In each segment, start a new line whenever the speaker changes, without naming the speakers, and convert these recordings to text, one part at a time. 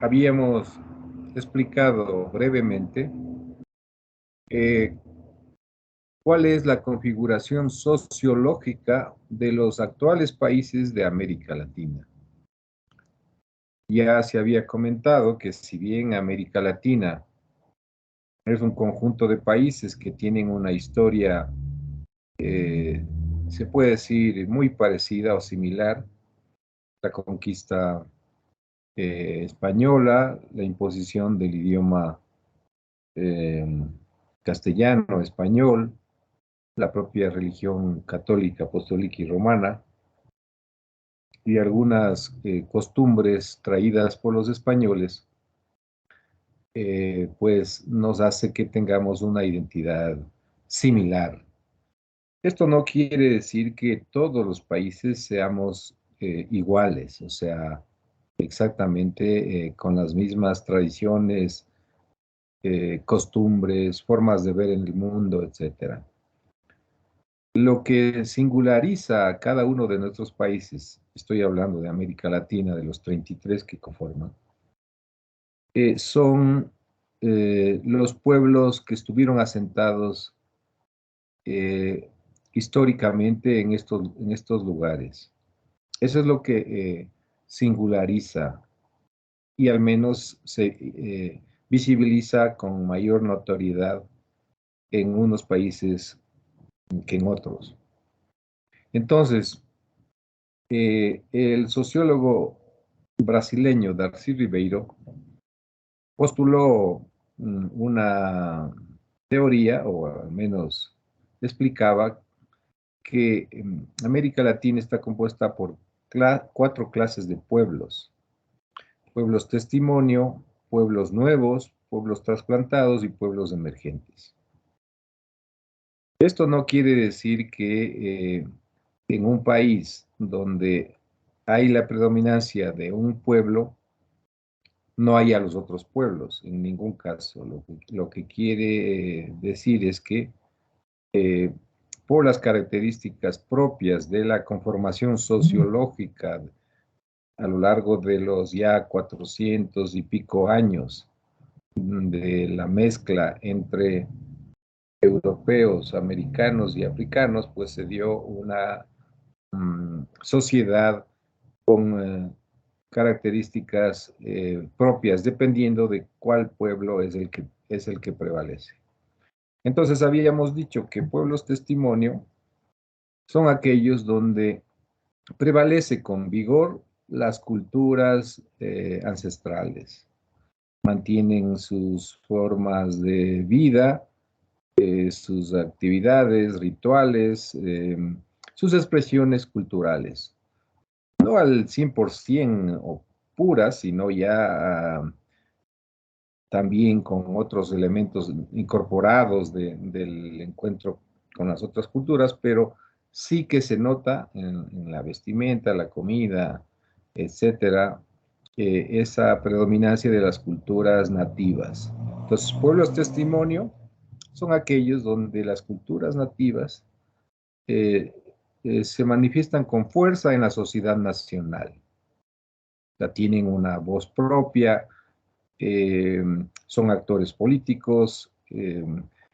habíamos explicado brevemente eh, cuál es la configuración sociológica de los actuales países de América Latina. Ya se había comentado que si bien América Latina es un conjunto de países que tienen una historia, se puede decir, muy parecida o similar, la conquista española, la imposición del idioma eh, castellano, español, la propia religión católica, apostólica y romana, y algunas costumbres traídas por los españoles, pues nos hace que tengamos una identidad similar. Esto no quiere decir que todos los países seamos iguales, o sea, exactamente con las mismas tradiciones, costumbres, formas de ver en el mundo, etcétera. Lo que singulariza a cada uno de nuestros países, estoy hablando de América Latina, de los 33 que conforman, son los pueblos que estuvieron asentados eh, históricamente en estos lugares. Eso es lo que singulariza y al menos se visibiliza con mayor notoriedad en unos países que en otros. Entonces, el sociólogo brasileño Darcy Ribeiro postuló una teoría, o al menos explicaba, que América Latina está compuesta por cuatro clases de pueblos. Pueblos testimonio, pueblos nuevos, pueblos trasplantados y pueblos emergentes. Esto no quiere decir que en un país donde hay la predominancia de un pueblo, no haya los otros pueblos, en ningún caso. Lo que quiere decir es que eh, por las características propias de la conformación sociológica a lo largo de los ya 400 y pico años de la mezcla entre europeos, americanos y africanos, pues se dio una sociedad con características propias, dependiendo de cuál pueblo es el que prevalece. Entonces habíamos dicho que pueblos testimonio son aquellos donde prevalece con vigor las culturas ancestrales, mantienen sus formas de vida, sus actividades, rituales, sus expresiones culturales. No al 100% o puras, sino ya también con otros elementos incorporados del encuentro con las otras culturas, pero sí que se nota en la vestimenta, la comida, etcétera, esa predominancia de las culturas nativas. Entonces, pueblos testimonio son aquellos donde las culturas nativas eh, se manifiestan con fuerza en la sociedad nacional. Ya tienen una voz propia, eh, son actores políticos,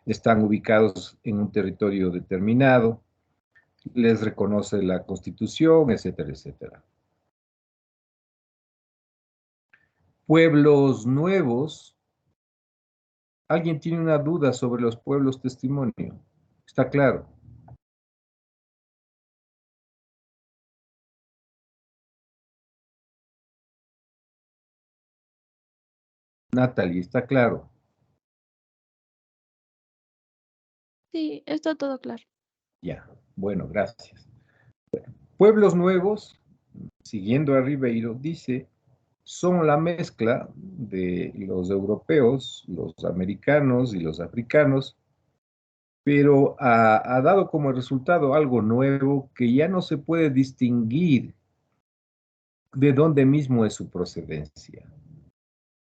están ubicados en un territorio determinado, les reconoce la Constitución, etcétera, etcétera. Pueblos nuevos. ¿Alguien tiene una duda sobre los pueblos testimonio? ¿Está claro? Natalie, ¿está claro?
Sí, está todo claro.
Ya, bueno, gracias. Pueblos nuevos, siguiendo a Ribeiro, dice, son la mezcla de los europeos, los americanos y los africanos, pero ha dado como resultado algo nuevo que ya no se puede distinguir de dónde mismo es su procedencia.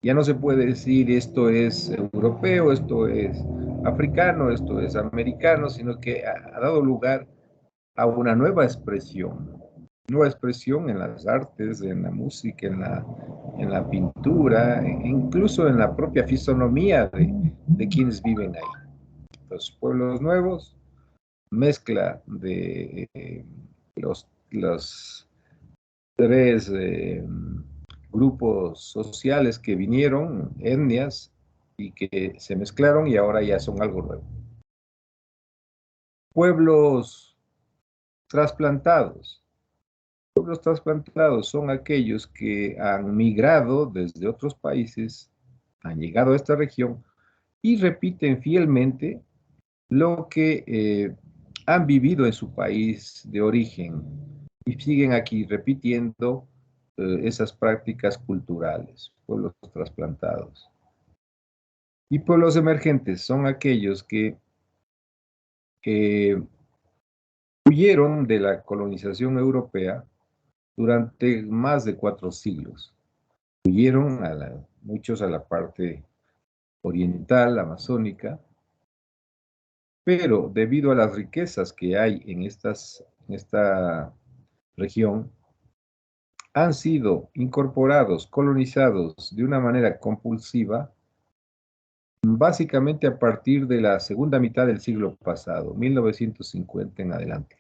Ya no se puede decir esto es europeo, esto es africano, esto es americano, sino que ha dado lugar a una nueva expresión en las artes, en la música, en la pintura, incluso en la propia fisonomía de quienes viven ahí. Los pueblos nuevos, mezcla de los tres grupos sociales que vinieron, etnias, y que se mezclaron y ahora ya son algo nuevo. Pueblos trasplantados. Pueblos trasplantados son aquellos que han migrado desde otros países, han llegado a esta región y repiten fielmente lo que han vivido en su país de origen y siguen aquí repitiendo esas prácticas culturales, pueblos trasplantados. Y pueblos emergentes son aquellos que huyeron de la colonización europea durante más de 4 siglos. Huyeron muchos a la parte oriental, amazónica, pero debido a las riquezas que hay en esta región, han sido incorporados, colonizados de una manera compulsiva, básicamente a partir de la segunda mitad del siglo pasado, 1950 en adelante.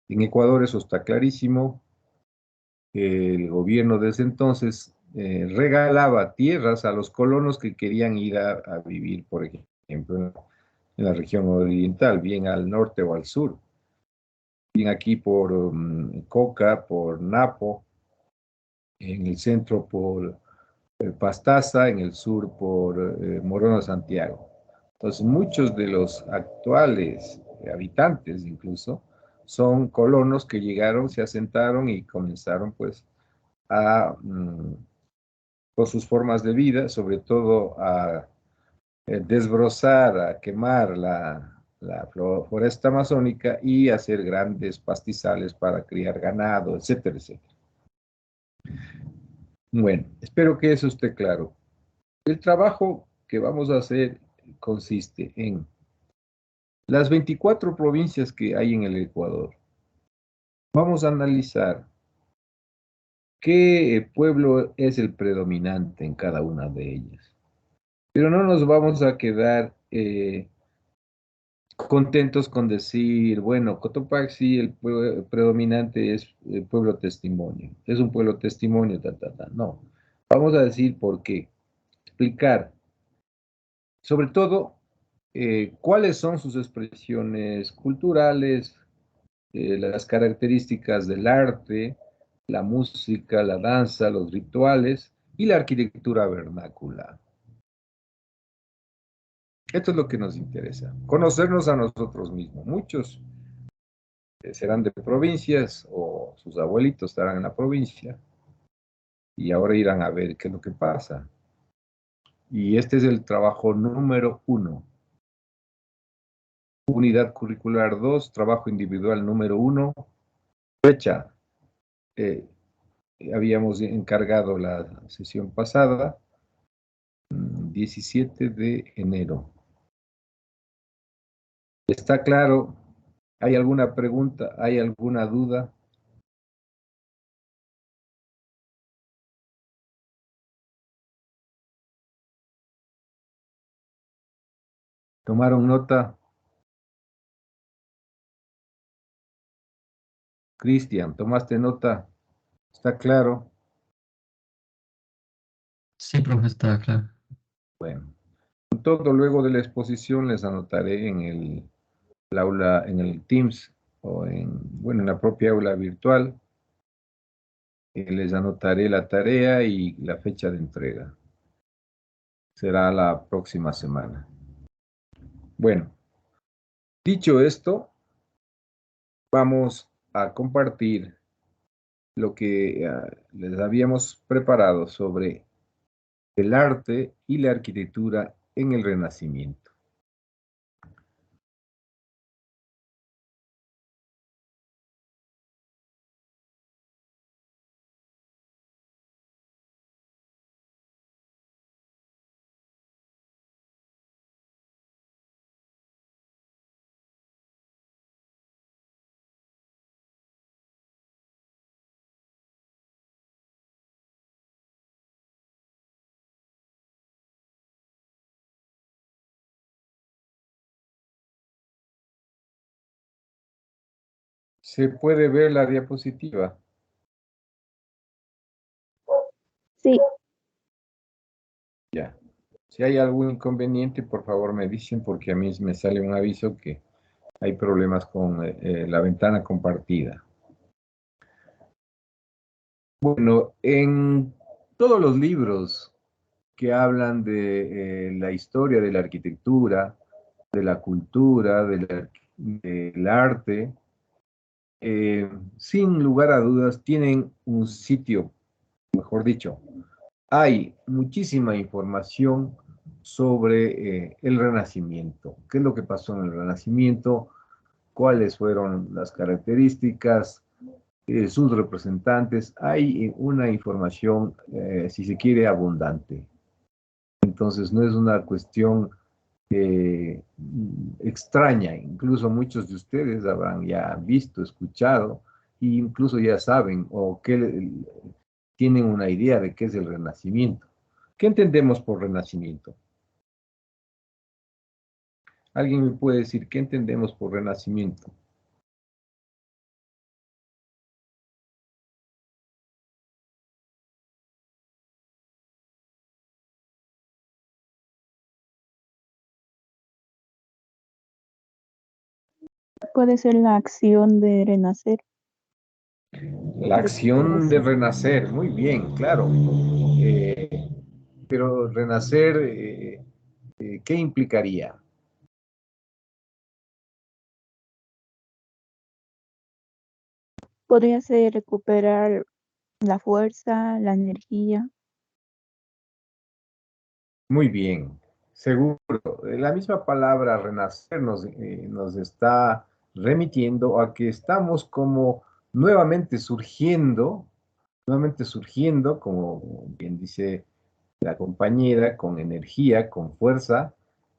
En Ecuador eso está clarísimo. El gobierno desde entonces regalaba tierras a los colonos que querían ir a vivir, por ejemplo, en la región oriental, bien al norte o al sur, bien aquí por Coca, por Napo, en el centro por Pastaza, en el sur por Morona Santiago. Entonces, muchos de los actuales habitantes incluso son colonos que llegaron, se asentaron y comenzaron pues a, con sus formas de vida, sobre todo a desbrozar, a quemar la floresta amazónica y hacer grandes pastizales para criar ganado, etcétera, etcétera. Bueno, espero que eso esté claro. El trabajo que vamos a hacer consiste en las 24 provincias que hay en el Ecuador. Vamos a analizar qué pueblo es el predominante en cada una de ellas. Pero no nos vamos a quedar contentos con decir, bueno, Cotopaxi, el predominante es el pueblo testimonio. Es un pueblo testimonio, ta, ta, ta. No. Vamos a decir por qué. Explicar. Sobre todo, cuáles son sus expresiones culturales, las características del arte, la música, la danza, los rituales y la arquitectura vernácula. Esto es lo que nos interesa, conocernos a nosotros mismos. Muchos serán de provincias o sus abuelitos estarán en la provincia y ahora irán a ver qué es lo que pasa. Y este es el trabajo número 1. Unidad curricular 2, trabajo individual número 1. Fecha, habíamos encargado la sesión pasada, 17 de enero. ¿Está claro? ¿Hay alguna pregunta? ¿Hay alguna duda? ¿Tomaron nota? Cristian, ¿tomaste nota? ¿Está claro?
Sí, profe, está claro.
Bueno, con todo luego de la exposición les anotaré en el aula, en el Teams o bueno, en la propia aula virtual. Les anotaré la tarea y la fecha de entrega. Será la próxima semana. Bueno, dicho esto, vamos a compartir lo que les habíamos preparado sobre el arte y la arquitectura en el Renacimiento. ¿Se puede ver la diapositiva?
Sí,
Ya. Si hay algún inconveniente, por favor me dicen porque a mí me sale un aviso que hay problemas con la ventana compartida. Bueno, en todos los libros que hablan de la historia de la arquitectura, de la cultura, del arte, sin lugar a dudas tienen un sitio, mejor dicho, hay muchísima información sobre el Renacimiento. ¿Qué es lo que pasó en el Renacimiento? ¿Cuáles fueron las características? Sus representantes. Hay una información, si se quiere, abundante. Entonces, no es una cuestión extraña. Incluso muchos de ustedes habrán ya visto, escuchado, e incluso ya saben o que tienen una idea de qué es el Renacimiento. ¿Qué entendemos por Renacimiento? ¿Alguien me puede decir qué entendemos por Renacimiento?
puede ser la acción de renacer.
La acción de renacer, muy bien, claro. Eh, pero renacer, ¿qué implicaría?
Podría ser recuperar la fuerza, la energía.
Muy bien, seguro. La misma palabra renacer nos está remitiendo a que estamos como nuevamente surgiendo, como bien dice la compañera, con energía, con fuerza,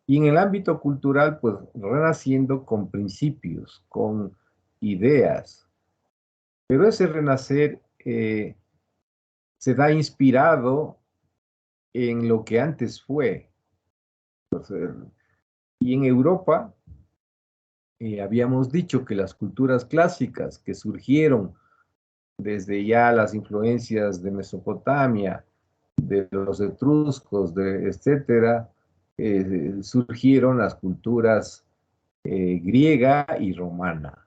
y en el ámbito cultural, pues renaciendo con principios, con ideas. Pero ese renacer se da inspirado en lo que antes fue. Entonces, y en Europa, habíamos dicho que las culturas clásicas que surgieron desde ya las influencias de Mesopotamia, de los etruscos, etcétera, surgieron las culturas griega y romana.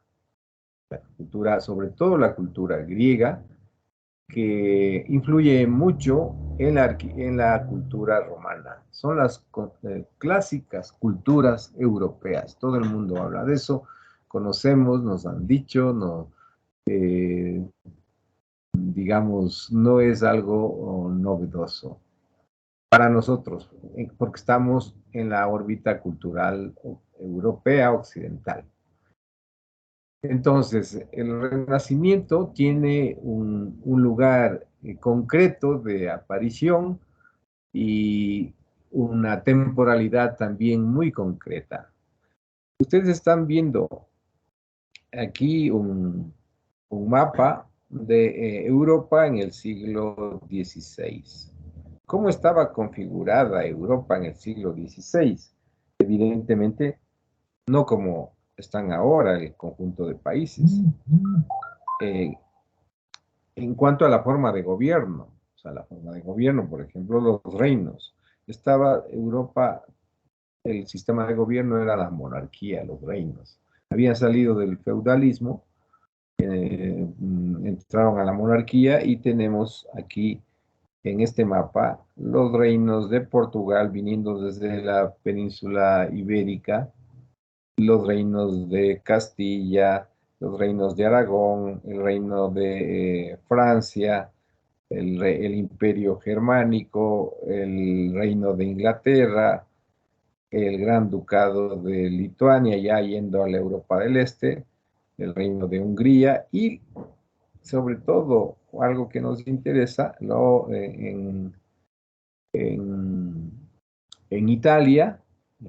La cultura, sobre todo la cultura griega, que influye mucho en la cultura romana. Son las clásicas culturas europeas. Todo el mundo habla de eso. Conocemos, nos han dicho, no, eh, digamos, no es algo novedoso para nosotros, porque estamos en la órbita cultural europea occidental. Entonces, el Renacimiento tiene un lugar concreto de aparición y una temporalidad también muy concreta. Ustedes están viendo aquí un mapa de Europa en el siglo XVI. ¿Cómo estaba configurada Europa en el siglo XVI? Evidentemente, no como están ahora el conjunto de países. Eh, en cuanto a la forma de gobierno, o sea, la forma de gobierno, por ejemplo, los reinos. Estaba Europa, el sistema de gobierno era la monarquía, los reinos. Habían salido del feudalismo, entraron a la monarquía y tenemos aquí en este mapa los reinos de Portugal viniendo desde la península ibérica, los reinos de Castilla, los reinos de Aragón, el reino de Francia, el imperio germánico, el reino de Inglaterra, el gran ducado de Lituania, ya yendo a la Europa del Este, el reino de Hungría y sobre todo algo que nos interesa en, en Italia,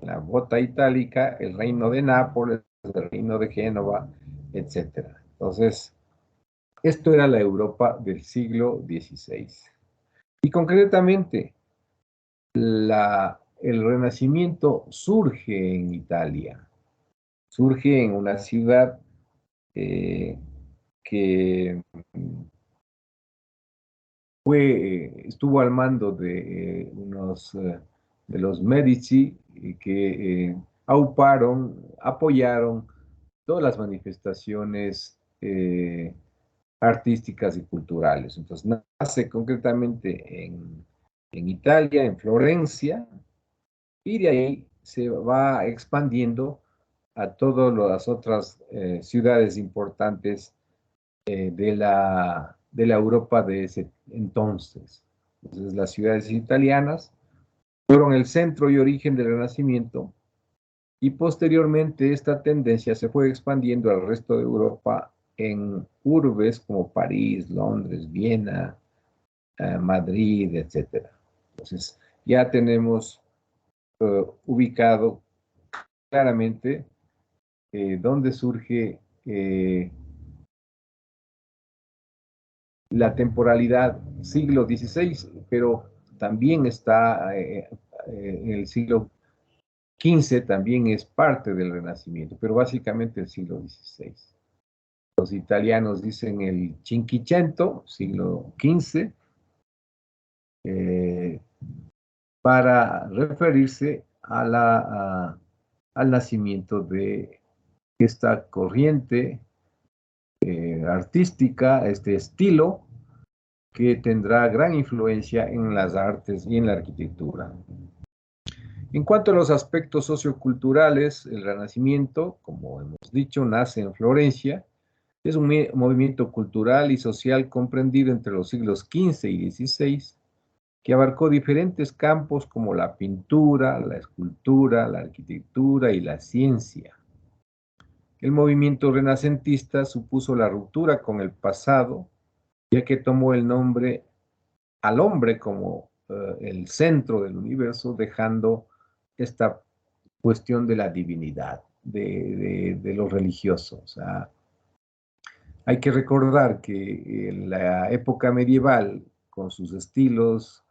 la bota itálica, el reino de Nápoles, el reino de Génova, etcétera. Entonces, esto era la Europa del siglo XVI. Y concretamente, el Renacimiento surge en Italia, surge en una ciudad que estuvo al mando de de los Medici, que apoyaron todas las manifestaciones artísticas y culturales. Entonces, nace concretamente en Italia, en Florencia, y de ahí se va expandiendo a todas las otras ciudades importantes de la Europa de ese entonces. Entonces, las ciudades italianas fueron el centro y origen del Renacimiento, y posteriormente esta tendencia se fue expandiendo al resto de Europa en urbes como París, Londres, Viena, Madrid, etc. Entonces, ya tenemos ubicado claramente dónde surge la temporalidad siglo XVI, pero también está en el siglo XV, también es parte del Renacimiento, pero básicamente el siglo XVI. Los italianos dicen el Cinquecento, siglo XV, para referirse al nacimiento de esta corriente artística, este estilo, que tendrá gran influencia en las artes y en la arquitectura. En cuanto a los aspectos socioculturales, el Renacimiento, como hemos dicho, nace en Florencia. Es un movimiento cultural y social comprendido entre los siglos XV y XVI, que abarcó diferentes campos como la pintura, la escultura, la arquitectura y la ciencia. El movimiento renacentista supuso la ruptura con el pasado, ya que tomó el nombre al hombre como el centro del universo, dejando esta cuestión de la divinidad, de lo religioso. O sea, hay que recordar que en la época medieval, con sus estilos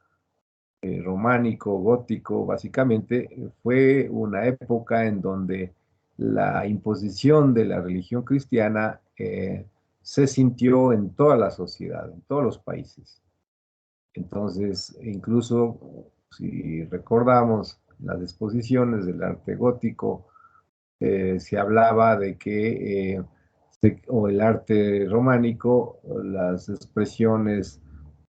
románico, gótico, básicamente, fue una época en donde la imposición de la religión cristiana se sintió en toda la sociedad, en todos los países. Entonces, incluso si recordamos las exposiciones del arte gótico, se hablaba de que, o el arte románico, las expresiones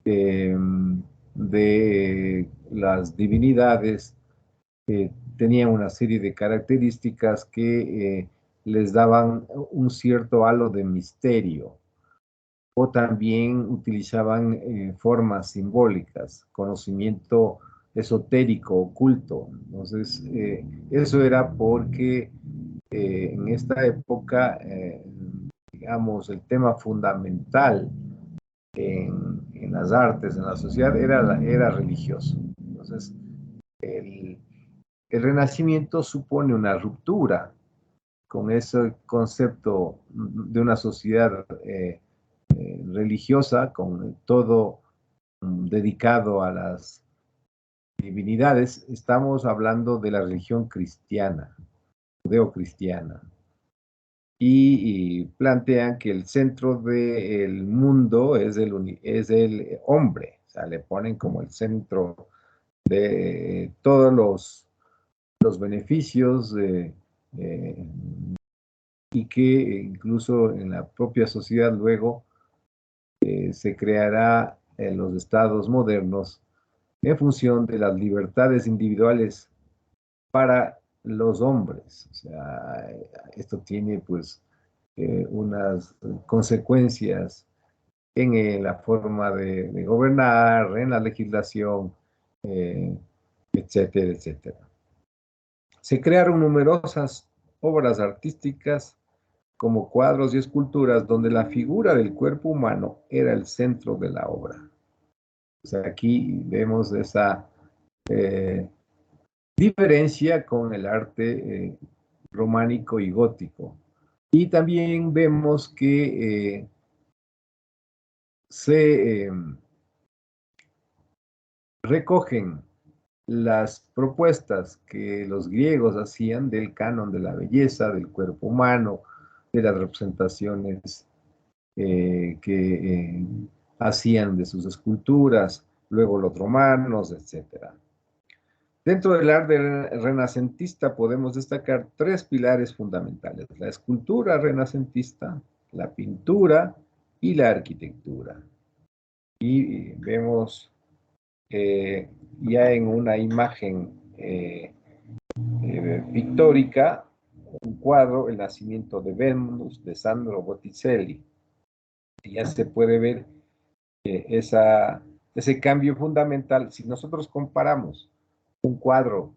de las divinidades tenían una serie de características que les daban un cierto halo de misterio, o también utilizaban formas simbólicas, conocimiento esotérico, oculto. Entonces, eso era porque en esta época, digamos, el tema fundamental en las artes, en la sociedad, era religioso. Entonces, el, el Renacimiento supone una ruptura con ese concepto de una sociedad religiosa, con todo dedicado a las divinidades. Estamos hablando de la religión cristiana, judeocristiana, y plantean que el centro del mundo es el hombre. O sea, le ponen como el centro de todos los beneficios y que incluso en la propia sociedad luego se creará en los estados modernos en función de las libertades individuales para los hombres. O sea, esto tiene pues unas consecuencias en la forma de gobernar, en la legislación, etcétera, etcétera. Se crearon numerosas obras artísticas como cuadros y esculturas donde la figura del cuerpo humano era el centro de la obra. O sea, aquí vemos esa diferencia con el arte románico y gótico. Y también vemos que se recogen las propuestas que los griegos hacían del canon de la belleza, del cuerpo humano, de las representaciones que hacían de sus esculturas, luego los romanos, etc. Dentro del arte renacentista podemos destacar tres pilares fundamentales: la escultura renacentista, la pintura y la arquitectura. Y vemos ya en una imagen pictórica un cuadro, El nacimiento de Venus, de Sandro Botticelli. Y ya se puede ver ese cambio fundamental. Si nosotros comparamos un cuadro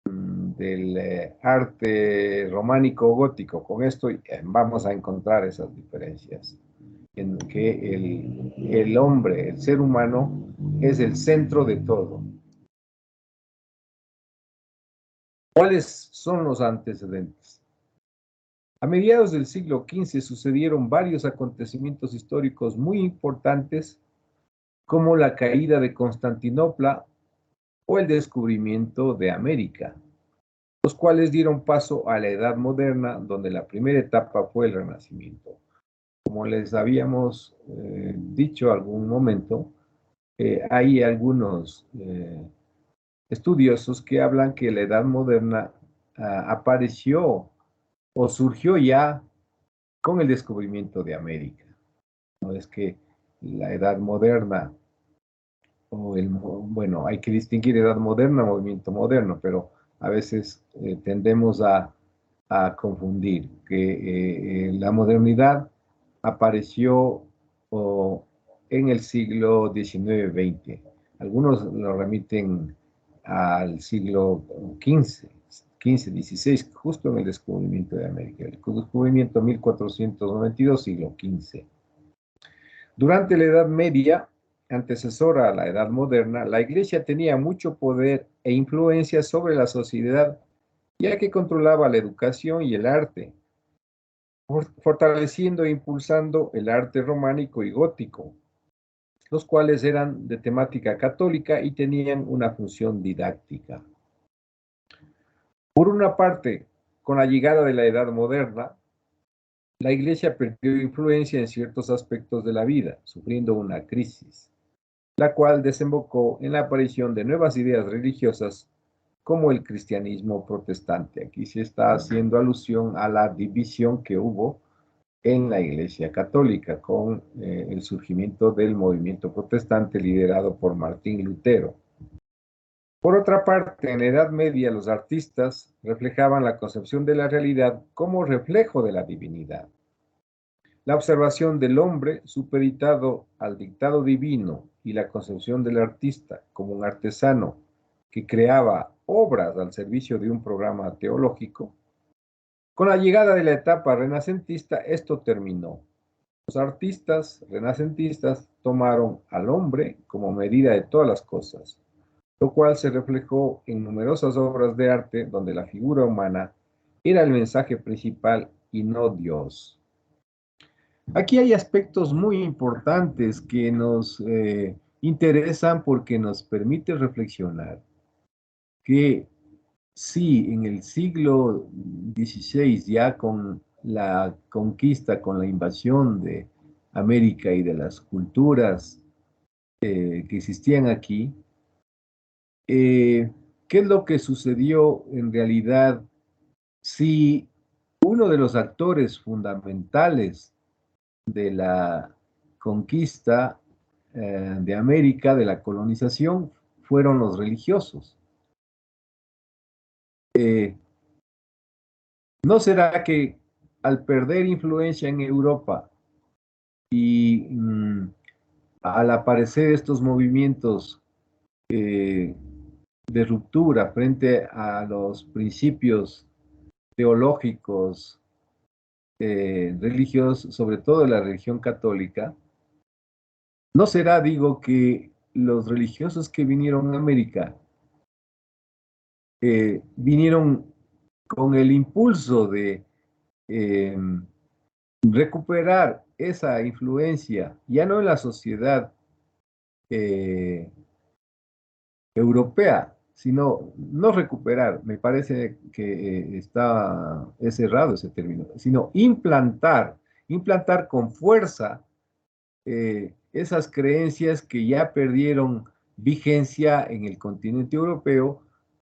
del arte románico gótico con esto, vamos a encontrar esas diferencias, en que el hombre, el ser humano, es el centro de todo. ¿Cuáles son los antecedentes? A mediados del siglo XV sucedieron varios acontecimientos históricos muy importantes, como la caída de Constantinopla o el descubrimiento de América, los cuales dieron paso a la Edad Moderna, donde la primera etapa fue el Renacimiento. Como les habíamos dicho algún momento, hay algunos estudiosos que hablan que la Edad Moderna apareció o surgió ya con el descubrimiento de América. No es que la Edad Moderna, bueno, hay que distinguir edad moderna, movimiento moderno, pero a veces tendemos a confundir que la modernidad apareció en el siglo XIX-XX. Algunos lo remiten al siglo XV-XVI, justo en el descubrimiento de América. El descubrimiento 1492, siglo XV. Durante la Edad Media, antecesora a la Edad Moderna, la Iglesia tenía mucho poder e influencia sobre la sociedad, ya que controlaba la educación y el arte, fortaleciendo e impulsando el arte románico y gótico, los cuales eran de temática católica y tenían una función didáctica. Por una parte, con la llegada de la Edad Moderna, la Iglesia perdió influencia en ciertos aspectos de la vida, sufriendo una crisis, la cual desembocó en la aparición de nuevas ideas religiosas como el cristianismo protestante. Aquí se está haciendo alusión a la división que hubo en la Iglesia Católica con el surgimiento del movimiento protestante liderado por Martín Lutero. Por otra parte, en la Edad Media los artistas reflejaban la concepción de la realidad como reflejo de la divinidad. La observación del hombre supeditado al dictado divino y la concepción del artista como un artesano que creaba obras al servicio de un programa teológico. Con la llegada de la etapa renacentista, esto terminó. Los artistas renacentistas tomaron al hombre como medida de todas las cosas, lo cual se reflejó en numerosas obras de arte donde la figura humana era el mensaje principal y no Dios. Aquí hay aspectos muy importantes que nos interesan porque nos permite reflexionar que sí, en el siglo XVI, ya con la conquista, con la invasión de América y de las culturas que existían aquí, ¿qué es lo que sucedió en realidad? Si uno de los actores fundamentales de la conquista de América, de la colonización, fueron los religiosos. ¿No será que al perder influencia en Europa y al aparecer estos movimientos de ruptura frente a los principios teológicos religiosos, sobre todo de la religión católica, ¿no será, digo, que los religiosos que vinieron a América vinieron con el impulso de recuperar esa influencia, ya no en la sociedad europea, sino no recuperar, me parece que es errado ese término, sino implantar con fuerza esas creencias que ya perdieron vigencia en el continente europeo,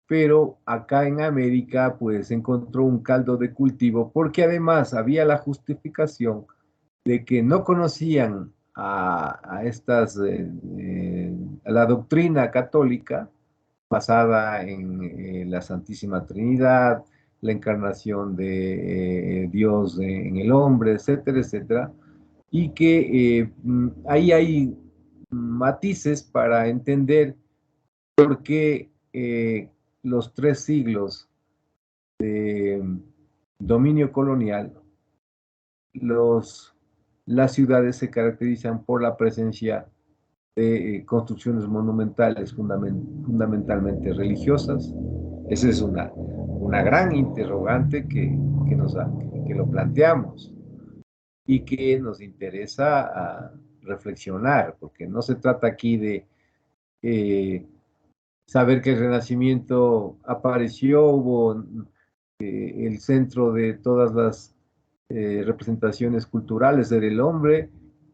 pero acá en América pues encontró un caldo de cultivo porque además había la justificación de que no conocían a la doctrina católica basada en la Santísima Trinidad, la encarnación de Dios en el hombre, etcétera, etcétera, y que ahí hay matices para entender por qué los 3 siglos de dominio colonial, las ciudades se caracterizan por la presencia de construcciones monumentales fundamentalmente religiosas. Esa es una gran interrogante que lo planteamos y que nos interesa reflexionar, porque no se trata aquí de saber que el Renacimiento apareció, hubo el centro de todas las representaciones culturales del hombre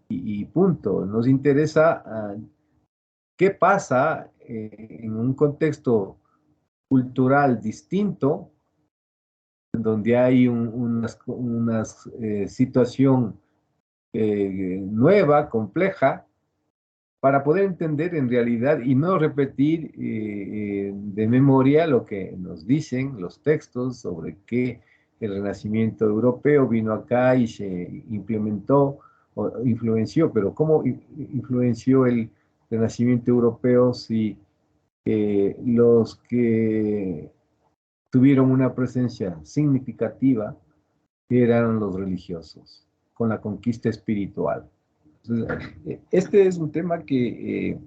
y punto. Nos interesa qué pasa en un contexto cultural distinto, donde hay una situación nueva, compleja, para poder entender en realidad y no repetir de memoria lo que nos dicen los textos sobre que el Renacimiento europeo vino acá y se implementó o influenció, pero ¿cómo influenció el Renacimiento europeo si los que tuvieron una presencia significativa eran los religiosos, con la conquista espiritual? Entonces, este es un tema que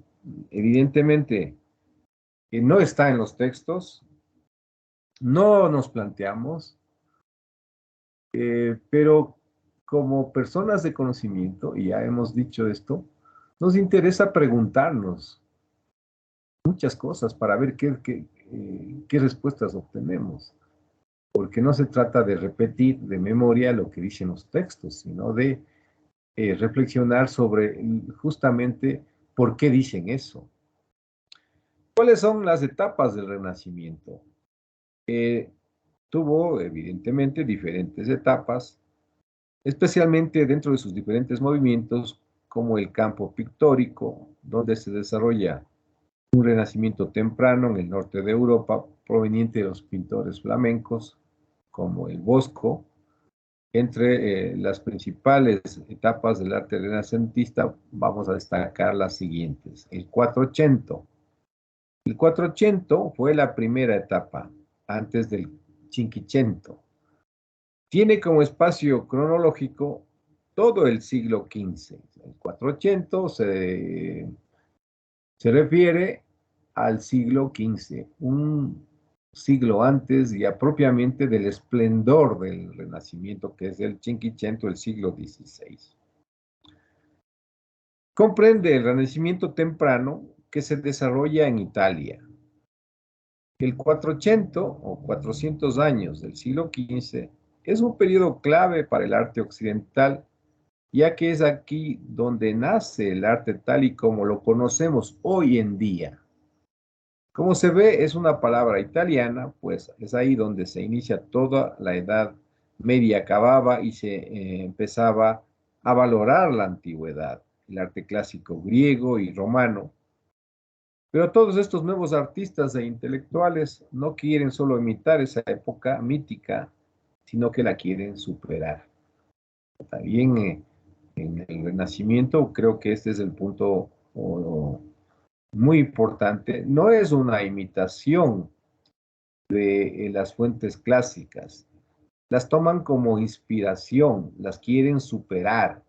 evidentemente no está en los textos, no nos planteamos, pero como personas de conocimiento, y ya hemos dicho esto, nos interesa preguntarnos muchas cosas para ver qué respuestas obtenemos, porque no se trata de repetir de memoria lo que dicen los textos, sino de reflexionar sobre justamente por qué dicen eso. ¿Cuáles son las etapas del Renacimiento? Tuvo, evidentemente, diferentes etapas, especialmente dentro de sus diferentes movimientos, como el campo pictórico, donde se desarrolla un renacimiento temprano en el norte de Europa, proveniente de los pintores flamencos, como el Bosco. Entre las principales etapas del arte renacentista, vamos a destacar las siguientes. El 480. El 480 fue la primera etapa, antes del Cinquecento. Tiene como espacio cronológico todo el siglo XV. El 480 se refiere al siglo XV, un siglo antes ya propiamente del esplendor del Renacimiento, que es el Cinquecento, el siglo XVI. Comprende el Renacimiento temprano que se desarrolla en Italia. El 480 o 400 años del siglo XV es un periodo clave para el arte occidental, ya que es aquí donde nace el arte tal y como lo conocemos hoy en día. Como se ve, es una palabra italiana, pues es ahí donde se inicia toda la Edad Media, acababa y se empezaba a valorar la antigüedad, el arte clásico griego y romano. Pero todos estos nuevos artistas e intelectuales no quieren solo imitar esa época mítica, sino que la quieren superar. También en el Renacimiento creo que este es el punto muy importante. No es una imitación de las fuentes clásicas. Las toman como inspiración, las quieren superar,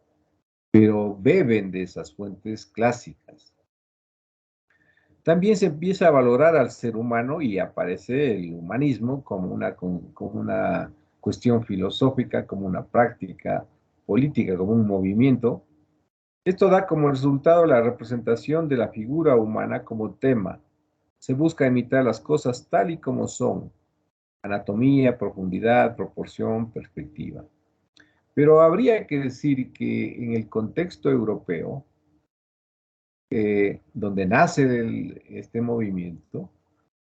pero beben de esas fuentes clásicas. También se empieza a valorar al ser humano y aparece el humanismo como una cuestión filosófica, como una práctica política, como un movimiento. Esto da como resultado la representación de la figura humana como tema, se busca imitar las cosas tal y como son, anatomía, profundidad, proporción, perspectiva. Pero habría que decir que en el contexto europeo, donde nace este movimiento,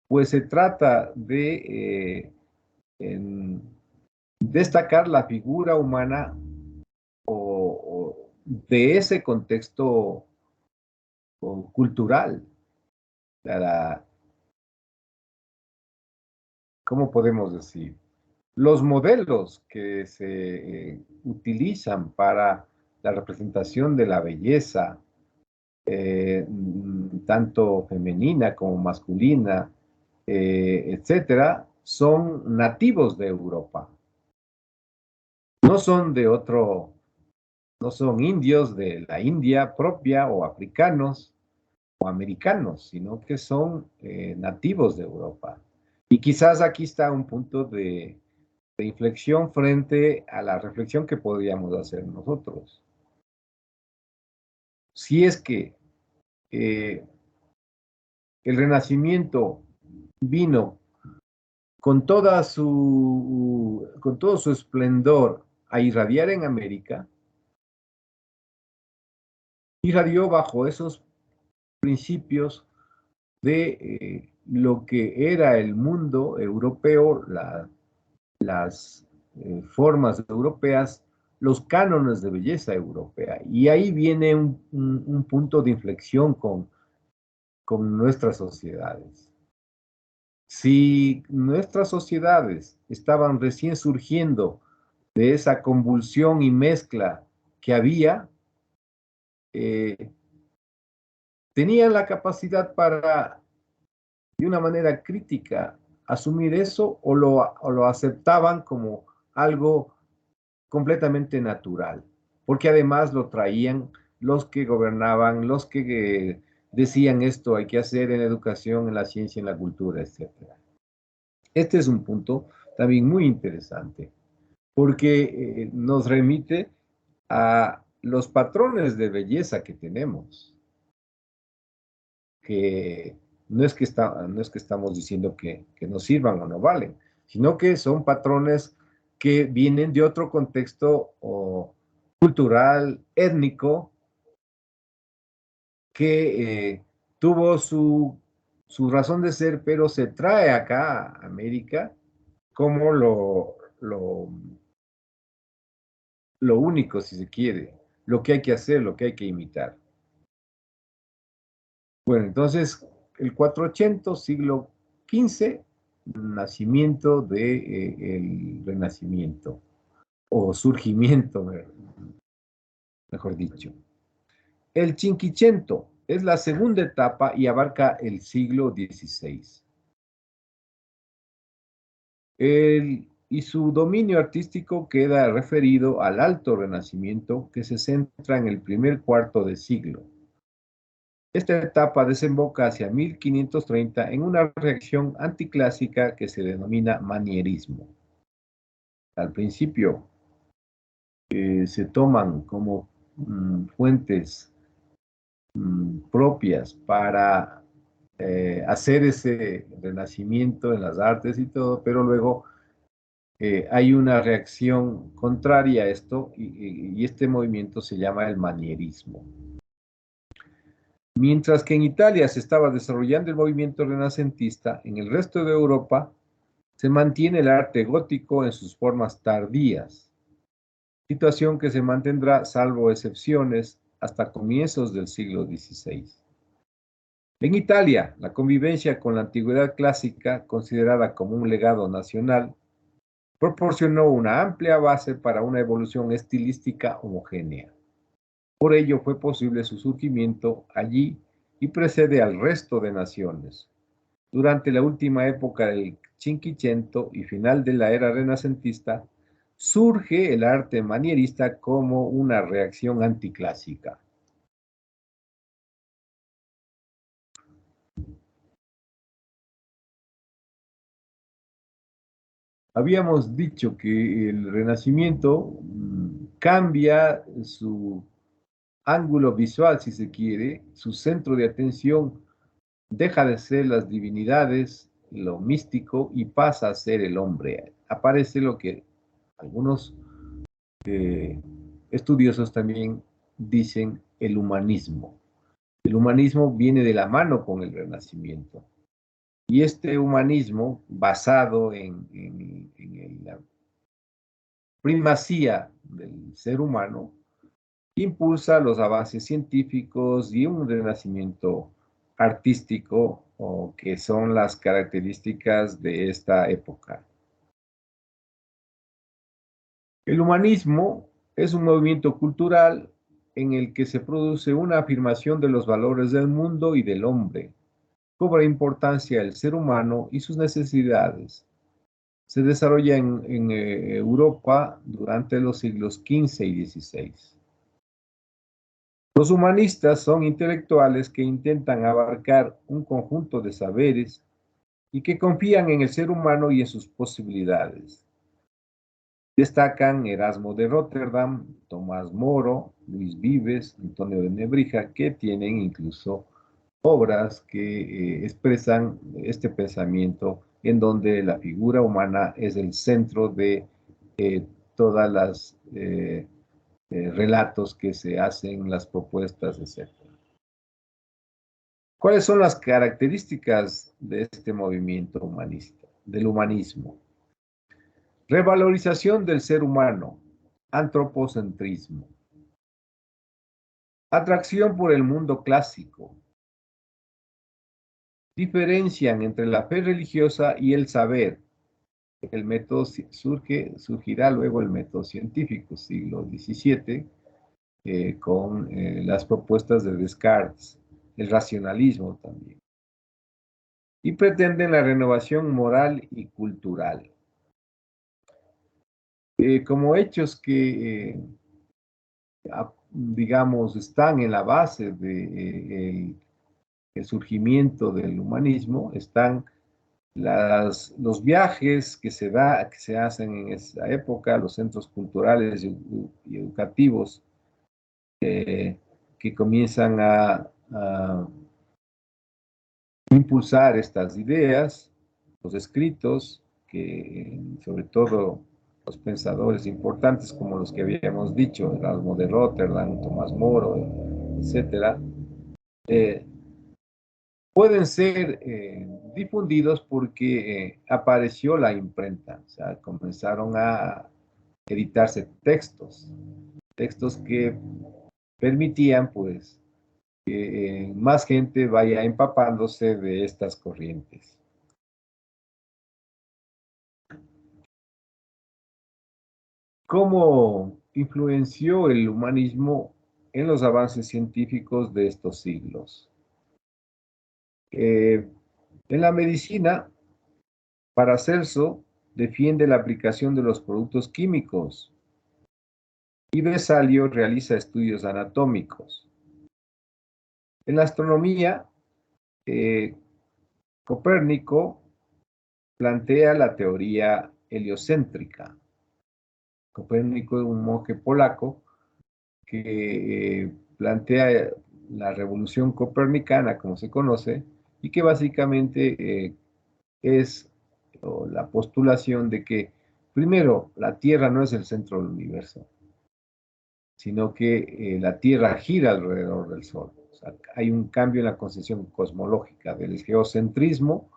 pues se trata de destacar la figura humana o de ese contexto cultural. ¿Cómo podemos decir? Los modelos que se utilizan para la representación de la belleza, tanto femenina como masculina, etcétera, son nativos de Europa. No son de otro, no son indios de la India propia o africanos o americanos, sino que son nativos de Europa. Y quizás aquí está un punto de inflexión frente a la reflexión que podríamos hacer nosotros. Si es que el Renacimiento vino con todo su esplendor a irradiar en América, irradió bajo esos principios de lo que era el mundo europeo, las formas europeas, los cánones de belleza europea. Y ahí viene un punto de inflexión con nuestras sociedades. Si nuestras sociedades estaban recién surgiendo de esa convulsión y mezcla que había, tenían la capacidad para, de una manera crítica, asumir eso o lo aceptaban como algo completamente natural, porque además lo traían los que gobernaban, los que decían esto hay que hacer en la educación, en la ciencia, en la cultura, etc. Este es un punto también muy interesante, porque nos remite a los patrones de belleza que tenemos, que no es que estamos diciendo que no sirvan o no valen, sino que son patrones que vienen de otro contexto cultural, étnico, que tuvo su razón de ser, pero se trae acá a América como lo único, si se quiere, lo que hay que hacer, lo que hay que imitar. Bueno, entonces, el 480, siglo XV, nacimiento del Renacimiento, o surgimiento, mejor dicho. El Cinquecento es la segunda etapa y abarca el siglo XVI. Y su dominio artístico queda referido al Alto Renacimiento, que se centra en el primer cuarto de siglo. Esta etapa desemboca hacia 1530 en una reacción anticlásica que se denomina manierismo. Al principio se toman como fuentes propias para hacer ese renacimiento en las artes y todo, pero luego hay una reacción contraria a esto y este movimiento se llama el manierismo. Mientras que en Italia se estaba desarrollando el movimiento renacentista, en el resto de Europa se mantiene el arte gótico en sus formas tardías, situación que se mantendrá, salvo excepciones, hasta comienzos del siglo XVI. En Italia, la convivencia con la antigüedad clásica, considerada como un legado nacional, proporcionó una amplia base para una evolución estilística homogénea. Por ello fue posible su surgimiento allí y precede al resto de naciones. Durante la última época del Cinquecento y final de la era renacentista, surge el arte manierista como una reacción anticlásica. Habíamos dicho que el Renacimiento cambia su ángulo visual, si se quiere, su centro de atención deja de ser las divinidades, lo místico, y pasa a ser el hombre. Aparece lo que algunos estudiosos también dicen el humanismo. El humanismo viene de la mano con el Renacimiento. Y este humanismo, basado en la primacía del ser humano, impulsa los avances científicos y un renacimiento artístico, o que son las características de esta época. El humanismo es un movimiento cultural en el que se produce una afirmación de los valores del mundo y del hombre. Cobra importancia el ser humano y sus necesidades. Se desarrolla en Europa durante los siglos XV y XVI. Los humanistas son intelectuales que intentan abarcar un conjunto de saberes y que confían en el ser humano y en sus posibilidades. Destacan Erasmo de Rotterdam, Tomás Moro, Luis Vives, Antonio de Nebrija, que tienen incluso obras que expresan este pensamiento en donde la figura humana es el centro de todas las relatos que se hacen, las propuestas, etc. ¿Cuáles son las características de este movimiento humanista, del humanismo? Revalorización del ser humano, antropocentrismo. Atracción por el mundo clásico. Diferencian entre la fe religiosa y el saber. El método surgirá luego el método científico, siglo XVII, con las propuestas de Descartes, el racionalismo también. Y pretenden la renovación moral y cultural. Como hechos que, digamos, están en la base del surgimiento del humanismo, están los viajes que se hacen en esa época, los centros culturales y educativos que comienzan a impulsar estas ideas, los escritos, que sobre todo los pensadores importantes como los que habíamos dicho, Erasmo de Rotterdam, Tomás Moro, etcétera, pueden ser difundidos porque apareció la imprenta, o sea, comenzaron a editarse textos que permitían, pues, que más gente vaya empapándose de estas corrientes. ¿Cómo influenció el humanismo en los avances científicos de estos siglos? En la medicina, Paracelso defiende la aplicación de los productos químicos y Vesalio realiza estudios anatómicos. En la astronomía, Copérnico plantea la teoría heliocéntrica. Copérnico es un monje polaco que plantea la revolución copernicana, como se conoce, y que básicamente es la postulación de que, primero, la Tierra no es el centro del universo, sino que la Tierra gira alrededor del Sol. O sea, hay un cambio en la concepción cosmológica. Del geocentrismo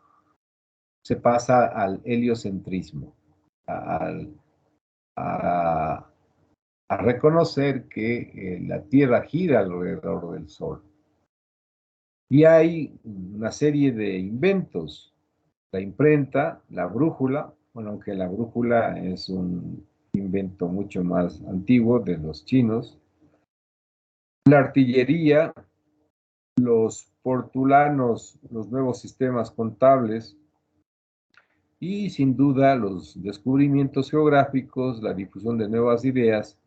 se pasa al heliocentrismo, a reconocer que la Tierra gira alrededor del Sol. Y hay una serie de inventos, la imprenta, la brújula, bueno, aunque la brújula es un invento mucho más antiguo de los chinos, la artillería, los portulanos, los nuevos sistemas contables y sin duda los descubrimientos geográficos, la difusión de nuevas ideas,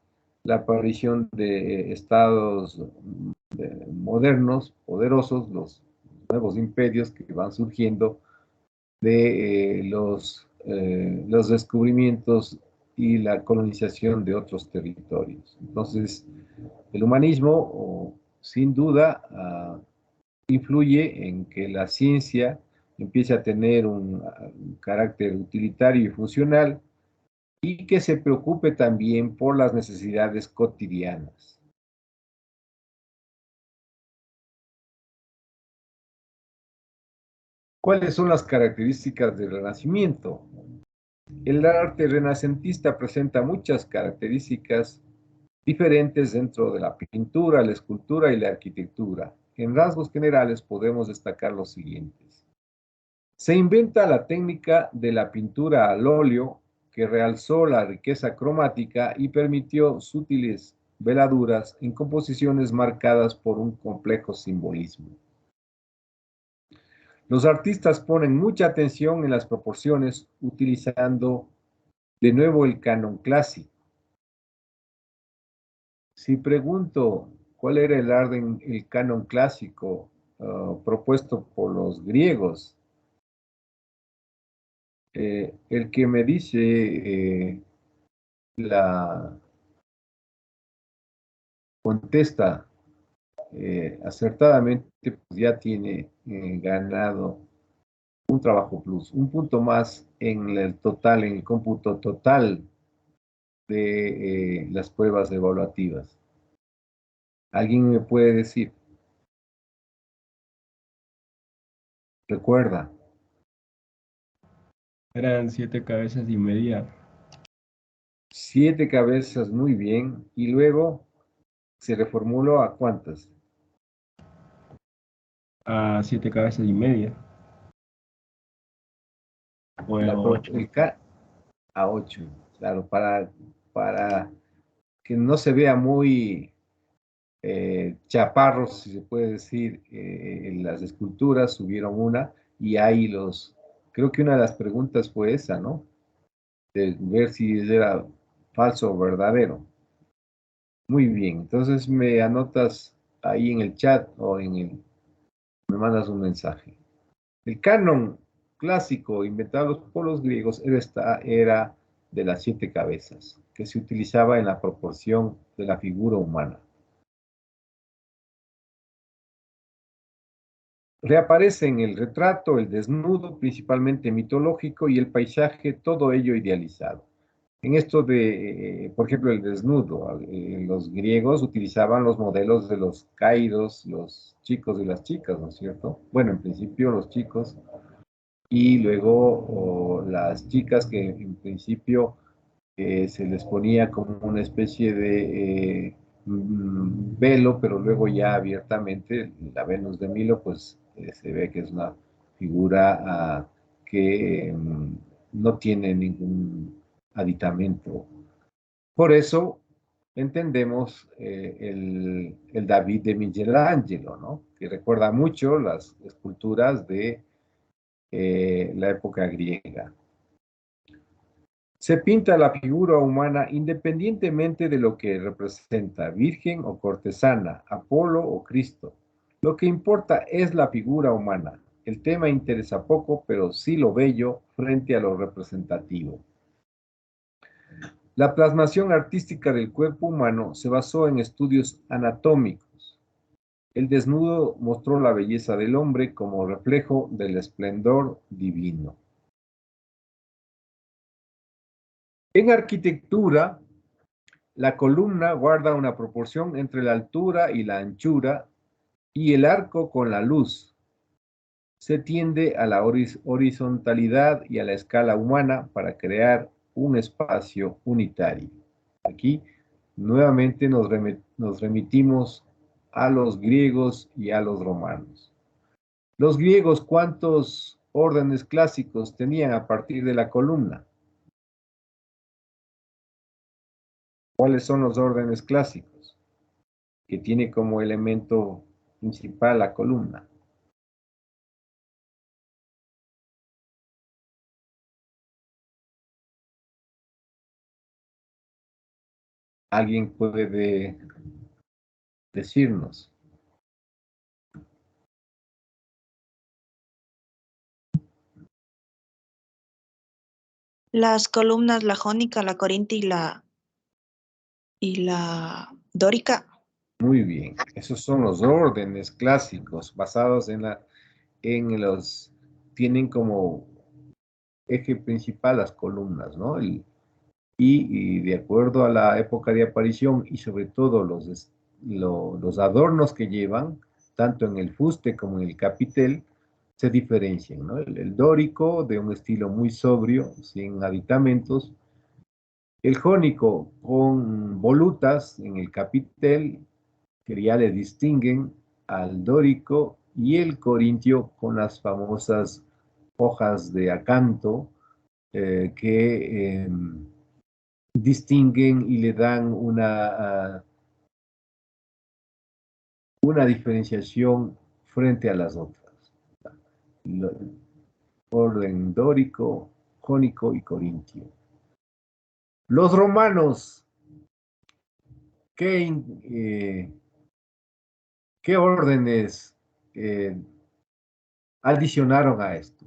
la aparición de estados modernos, poderosos, los nuevos imperios que van surgiendo de los descubrimientos y la colonización de otros territorios. Entonces, el humanismo, sin duda, influye en que la ciencia empiece a tener un carácter utilitario y funcional y que se preocupe también por las necesidades cotidianas. ¿Cuáles son las características del Renacimiento? El arte renacentista presenta muchas características diferentes dentro de la pintura, la escultura y la arquitectura. En rasgos generales podemos destacar los siguientes. Se inventa la técnica de la pintura al óleo, que realzó la riqueza cromática y permitió sutiles veladuras en composiciones marcadas por un complejo simbolismo. Los artistas ponen mucha atención en las proporciones, utilizando de nuevo el canon clásico. Si pregunto cuál era el canon clásico propuesto por los griegos, el que me dice la contesta acertadamente, pues ya tiene ganado un trabajo plus, un punto más en el total, en el cómputo total de las pruebas evaluativas. ¿Alguien me puede decir? Recuerda.
Eran 7 cabezas y media.
7 cabezas, muy bien. Y luego se reformuló ¿a cuántas?
A 7 cabezas y media. O
La,
a 8.
a 8, claro, para que no se vea muy chaparros, si se puede decir, en las esculturas subieron una y ahí creo que una de las preguntas fue esa, ¿no? De ver si era falso o verdadero. Muy bien, entonces me anotas ahí en el chat o me mandas un mensaje. El canon clásico inventado por los griegos era de las 7 cabezas, que se utilizaba en la proporción de la figura humana. Reaparece en el retrato, el desnudo, principalmente mitológico, y el paisaje, todo ello idealizado. En esto de, por ejemplo, el desnudo, los griegos utilizaban los modelos de los caídos, los chicos y las chicas, ¿no es cierto? Bueno, en principio los chicos, y luego las chicas que en principio se les ponía como una especie de velo, pero luego ya abiertamente, la Venus de Milo, pues se ve que es una figura que no tiene ningún aditamento. Por eso entendemos el David de Michelangelo, ¿no? Que recuerda mucho las esculturas de la época griega. Se pinta la figura humana independientemente de lo que representa, virgen o cortesana, Apolo o Cristo. Lo que importa es la figura humana. El tema interesa poco, pero sí lo bello frente a lo representativo. La plasmación artística del cuerpo humano se basó en estudios anatómicos. El desnudo mostró la belleza del hombre como reflejo del esplendor divino. En arquitectura, la columna guarda una proporción entre la altura y la anchura y el arco con la luz. Se tiende a la horizontalidad y a la escala humana para crear un espacio unitario. Aquí nuevamente nos remitimos a los griegos y a los romanos. Los griegos, ¿cuántos órdenes clásicos tenían a partir de la columna? ¿Cuáles son los órdenes clásicos? Que tiene como elemento principal la columna. ¿Alguien puede decirnos?
Las columnas, la jónica, la corintia y la dórica.
Muy bien. Esos son los órdenes clásicos basados tienen como eje principal las columnas, ¿no? Y de acuerdo a la época de aparición y sobre todo los adornos que llevan, tanto en el fuste como en el capitel, se diferencian, ¿no? El dórico, de un estilo muy sobrio, sin aditamentos. El jónico, con volutas en el capitel, que ya le distinguen al dórico, y el corintio, con las famosas hojas de acanto, que distinguen y le dan una diferenciación frente a las otras. Orden dórico, jónico y corintio. Los romanos, ¿qué, qué órdenes adicionaron a esto?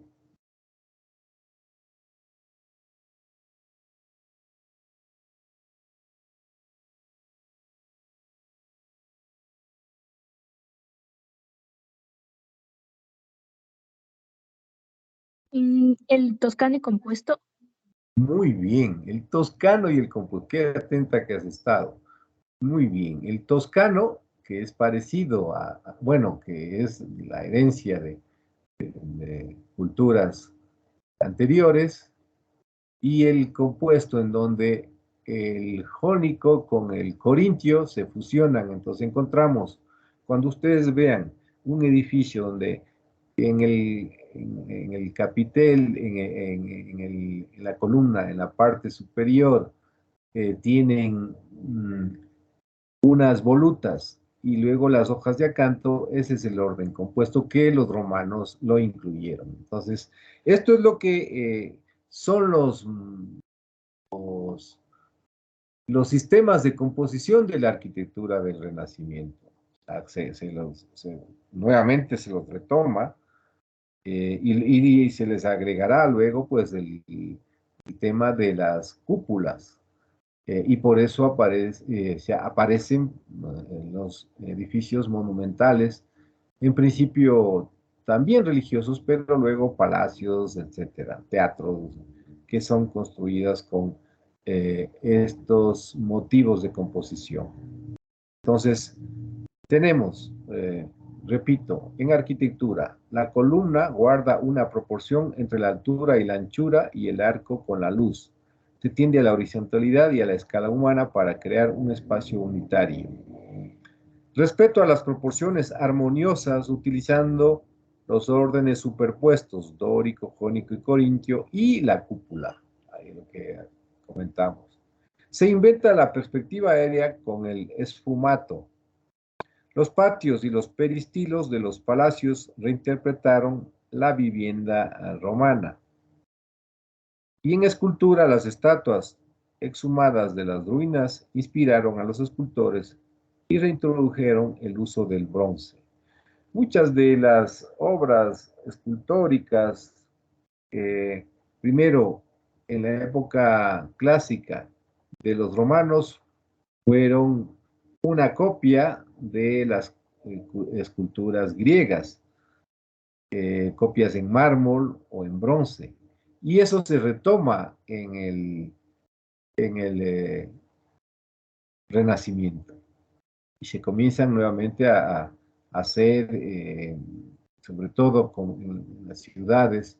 El toscano y compuesto.
Muy bien, el toscano y el compuesto. Qué atenta que has estado. Muy bien, el toscano, que es parecido bueno, que es la herencia de culturas anteriores, y el compuesto en donde el jónico con el corintio se fusionan. Entonces encontramos, cuando ustedes vean un edificio donde en el capitel, en la columna, en la parte superior, tienen unas volutas y luego las hojas de acanto, ese es el orden compuesto que los romanos lo incluyeron. Entonces, esto es lo que son los sistemas de composición de la arquitectura del Renacimiento. Nuevamente se los retoma, y se les agregará luego pues el tema de las cúpulas. Y por eso aparecen en los edificios monumentales, en principio también religiosos, pero luego palacios, etcétera, teatros, que son construidas con estos motivos de composición. Entonces, tenemos, repito, en arquitectura, la columna guarda una proporción entre la altura y la anchura y el arco con la luz. Se tiende a la horizontalidad y a la escala humana para crear un espacio unitario. Respeto a las proporciones armoniosas utilizando los órdenes superpuestos, dórico, jónico y corintio, y la cúpula, ahí lo que comentamos. Se inventa la perspectiva aérea con el esfumato. Los patios y los peristilos de los palacios reinterpretaron la vivienda romana. Y en escultura, las estatuas exhumadas de las ruinas inspiraron a los escultores y reintrodujeron el uso del bronce. Muchas de las obras escultóricas, primero en la época clásica de los romanos, fueron una copia de las esculturas griegas, copias en mármol o en bronce. Y eso se retoma en el Renacimiento. Y se comienzan nuevamente a hacer, sobre todo en las ciudades,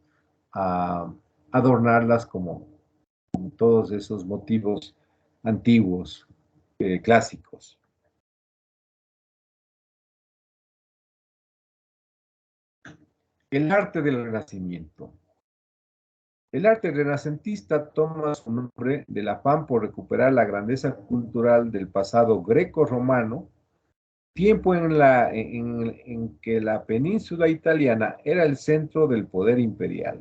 a adornarlas con todos esos motivos antiguos, clásicos. El arte del Renacimiento. El arte renacentista toma su nombre del afán por recuperar la grandeza cultural del pasado greco-romano, tiempo en que la península italiana era el centro del poder imperial.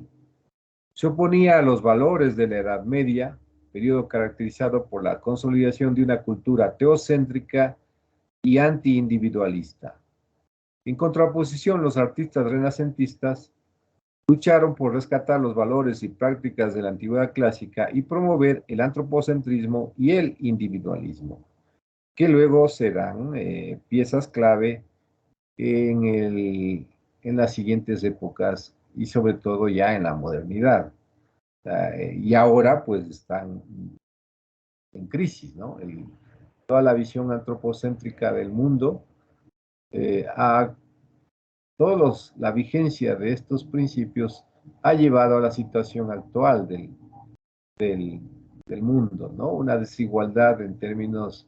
Se oponía a los valores de la Edad Media, periodo caracterizado por la consolidación de una cultura teocéntrica y anti-individualista. En contraposición, los artistas renacentistas lucharon por rescatar los valores y prácticas de la antigüedad clásica y promover el antropocentrismo y el individualismo. que luego serán piezas clave en las siguientes épocas y sobre todo ya en la modernidad. Y ahora pues están en crisis, ¿no? Toda la visión antropocéntrica del mundo, la vigencia de estos principios ha llevado a la situación actual del, del mundo, ¿no? Una desigualdad en términos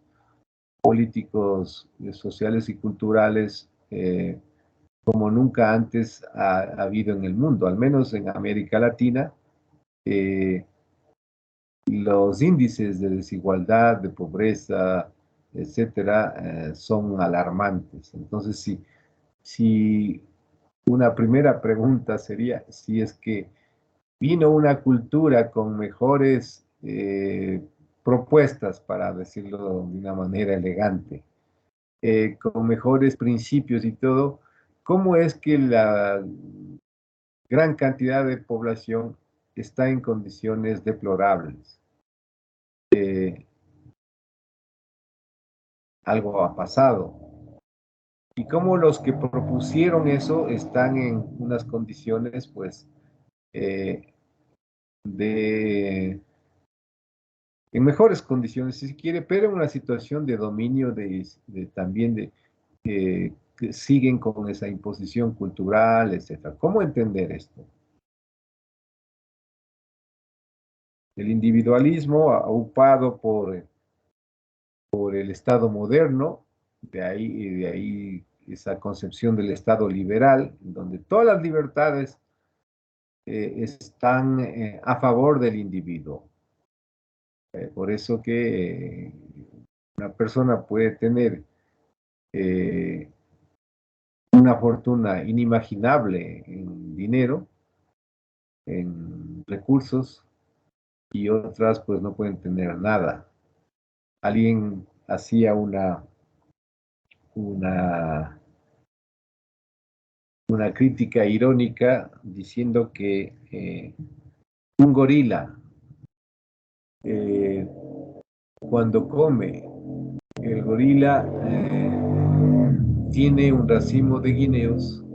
políticos, sociales y culturales como nunca antes ha habido en el mundo, al menos en América Latina. eh, los índices de desigualdad, de pobreza, etcétera, son alarmantes. Entonces, si una primera pregunta sería si es que vino una cultura con mejores propuestas, para decirlo de una manera elegante, con mejores principios y todo, ¿cómo es que la gran cantidad de población está en condiciones deplorables? Algo ha pasado. Y cómo los que propusieron eso están en unas condiciones, pues, eh, de, en mejores condiciones, si se quiere, pero en una situación de dominio también que siguen con esa imposición cultural, etcétera. ¿Cómo entender esto? El individualismo aupado por el Estado moderno, de ahí esa concepción del Estado liberal, donde todas las libertades están a favor del individuo. Por eso que una persona puede tener eh, una fortuna inimaginable en dinero, en recursos, y otras pues no pueden tener nada. Alguien hacía una, una crítica irónica diciendo que un gorila eh, cuando come, el gorila tiene un racimo de guineos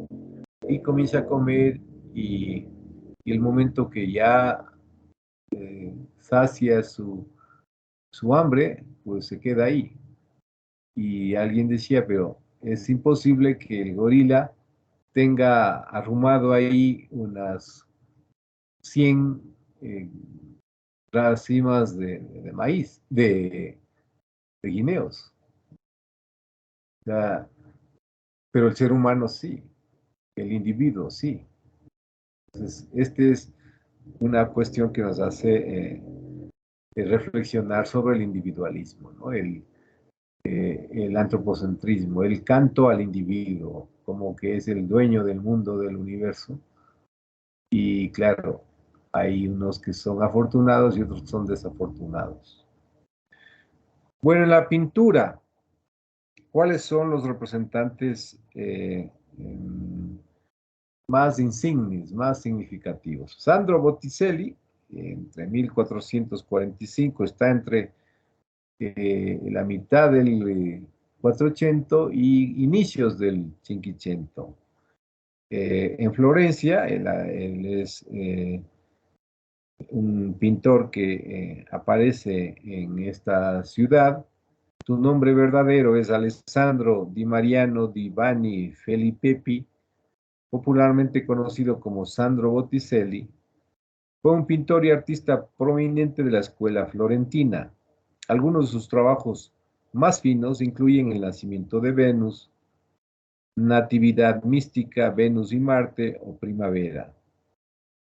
y comienza a comer y el momento que ya sacia su hambre, pues se queda ahí. Y alguien decía, pero es imposible que el gorila tenga arrumado ahí unas 100 eh, racimas de maíz, de guineos. O sea, pero el ser humano sí, el individuo sí. Entonces, esta es una cuestión que nos hace reflexionar sobre el individualismo, ¿no? El antropocentrismo, el canto al individuo, como que es el dueño del mundo, del universo. Y claro, hay unos que son afortunados y otros que son desafortunados. Bueno, en la pintura, ¿cuáles son los representantes más insignes, más significativos? Sandro Botticelli, entre 1445, está entre la mitad del 400 y inicios del 500. En Florencia, él es un pintor que aparece en esta ciudad. Su nombre verdadero es Alessandro Di Mariano di Vanni Filippi, popularmente conocido como Sandro Botticelli. Fue un pintor y artista prominente de la escuela florentina. Algunos de sus trabajos más finos incluyen El nacimiento de Venus, Natividad mística, Venus y Marte o Primavera.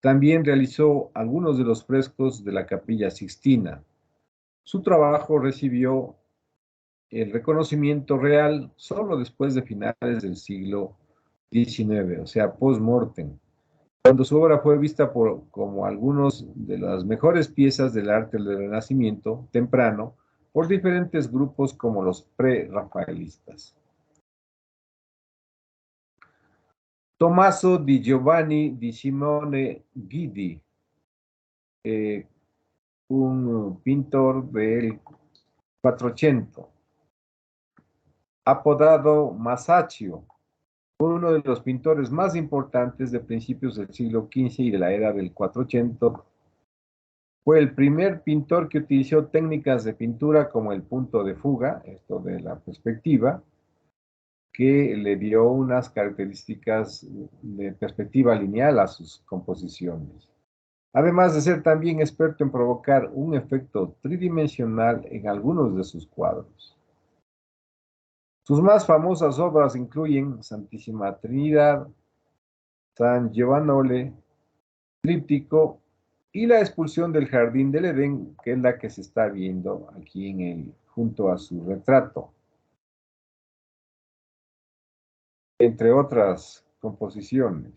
También realizó algunos de los frescos de la Capilla Sixtina. Su trabajo recibió el reconocimiento real solo después de finales del siglo XIX, o sea, post-mortem, cuando su obra fue vista como algunas de las mejores piezas del arte del Renacimiento temprano por diferentes grupos como los pre-rafaelistas. Tommaso di Giovanni di Simone Guidi, un pintor del 400. apodado Masaccio, fue uno de los pintores más importantes de principios del siglo XV y de la era del 480. Fue el primer pintor que utilizó técnicas de pintura como el punto de fuga, esto de la perspectiva, que le dio unas características de perspectiva lineal a sus composiciones. Además de ser también experto en provocar un efecto tridimensional en algunos de sus cuadros. Sus más famosas obras incluyen Santísima Trinidad, San Giovanole, Tríptico y la expulsión del Jardín del Edén, que es la que se está viendo aquí junto a su retrato. Entre otras composiciones.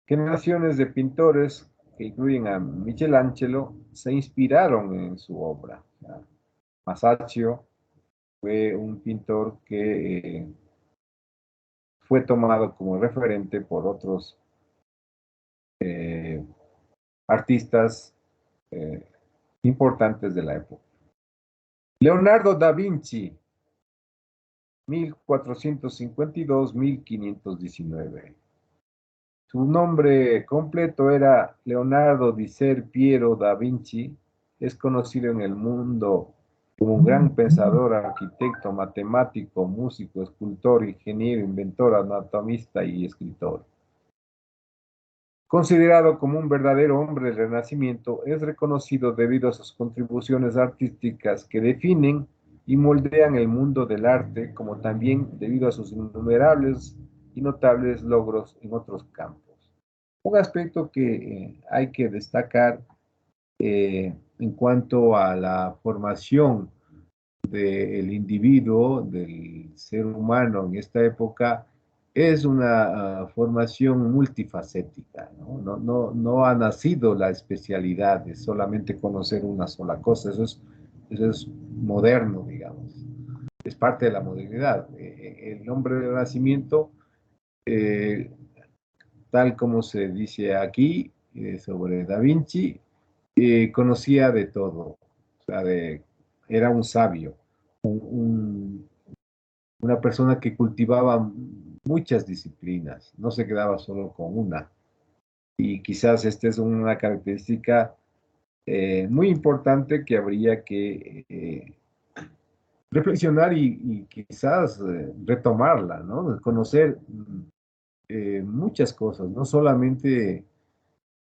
Generaciones de pintores, que incluyen a Michelangelo, se inspiraron en su obra. Masaccio fue un pintor que fue tomado como referente por otros artistas importantes de la época. Leonardo da Vinci, 1452-1519. Su nombre completo era Leonardo di Ser Piero da Vinci. Es conocido en el mundo como un gran pensador, arquitecto, matemático, músico, escultor, ingeniero, inventor, anatomista y escritor. Considerado como un verdadero hombre del Renacimiento, es reconocido debido a sus contribuciones artísticas que definen y moldean el mundo del arte, como también debido a sus innumerables y notables logros en otros campos. Un aspecto que hay que destacar en cuanto a la formación del individuo, del ser humano en esta época, es una formación multifacética, ¿no? No ha nacido la especialidad de solamente conocer una sola cosa, eso es moderno, digamos, es parte de la modernidad. El hombre del Renacimiento, tal como se dice aquí sobre Da Vinci, conocía de todo, o sea, era un sabio, una persona que cultivaba muchas disciplinas, no se quedaba solo con una. Y quizás esta es una característica muy importante que habría que reflexionar y quizás retomarla, ¿no? Conocer muchas cosas, no solamente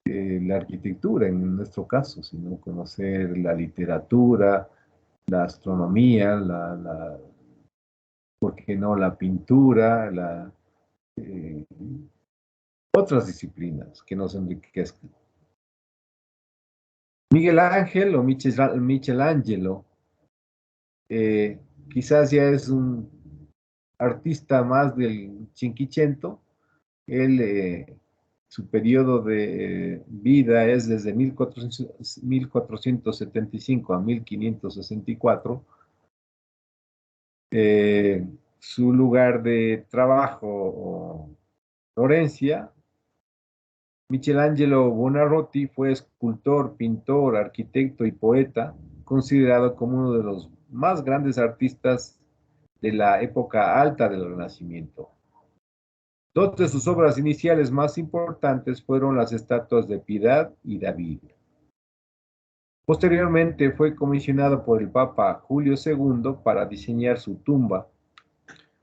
la arquitectura en nuestro caso, sino conocer la literatura, la astronomía, ¿por qué no? La pintura, eh, otras disciplinas que nos enriquezcan. Miguel Ángel o Michelangelo quizás ya es un artista más del Cinquecento. Él, su periodo de vida es desde 1475 a 1564. Su lugar de trabajo, Florencia. Michelangelo Buonarroti fue escultor, pintor, arquitecto y poeta, considerado como uno de los más grandes artistas de la época alta del Renacimiento. Dos de sus obras iniciales más importantes fueron las estatuas de Piedad y David. Posteriormente fue comisionado por el Papa Julio II para diseñar su tumba,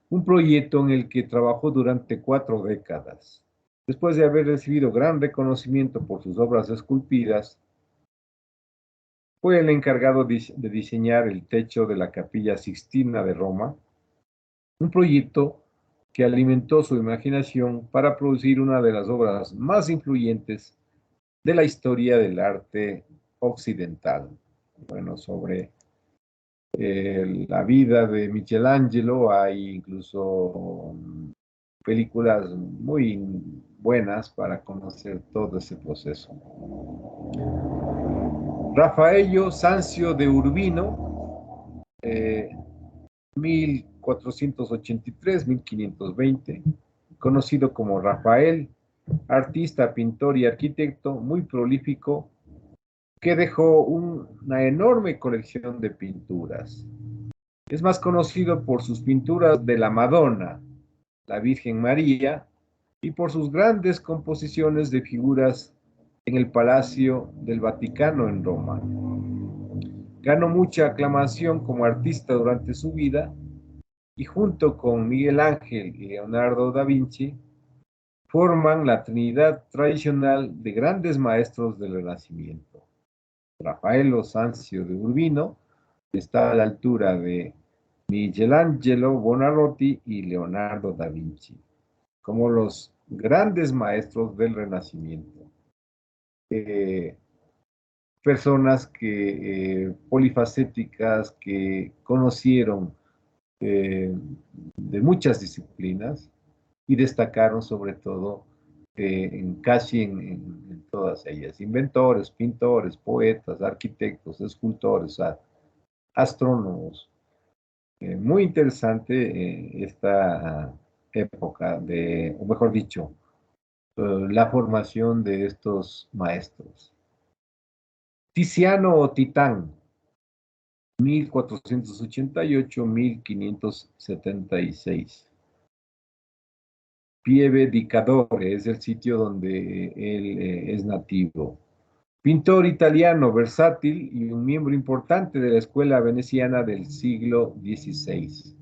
un proyecto en el que trabajó durante 4 décadas. Después de haber recibido gran reconocimiento por sus obras esculpidas, fue el encargado de diseñar el techo de la Capilla Sixtina de Roma, un proyecto que alimentó su imaginación para producir una de las obras más influyentes de la historia del arte occidental. Bueno, sobre la vida de Michelangelo hay incluso películas muy buenas para conocer todo ese proceso. Raffaello Sanzio de Urbino, 1483-1520, conocido como Rafael, artista, pintor y arquitecto muy prolífico, que dejó una enorme colección de pinturas. Es más conocido por sus pinturas de la Madonna, la Virgen María, y por sus grandes composiciones de figuras en el Palacio del Vaticano en Roma. Ganó mucha aclamación como artista durante su vida y junto con Miguel Ángel y Leonardo da Vinci forman la trinidad tradicional de grandes maestros del Renacimiento. Rafael Sanzio de Urbino está a la altura de Michelangelo Buonarroti y Leonardo da Vinci, como los grandes maestros del Renacimiento. Personas polifacéticas que conocieron de muchas disciplinas y destacaron sobre todo casi en todas ellas. Inventores, pintores, poetas, arquitectos, escultores, astrónomos. Muy interesante esta época o mejor dicho, la formación de estos maestros. Tiziano o Titán, 1488-1576. Pieve di Cadore es el sitio donde él es nativo. Pintor italiano versátil y un miembro importante de la escuela veneciana del siglo XVI.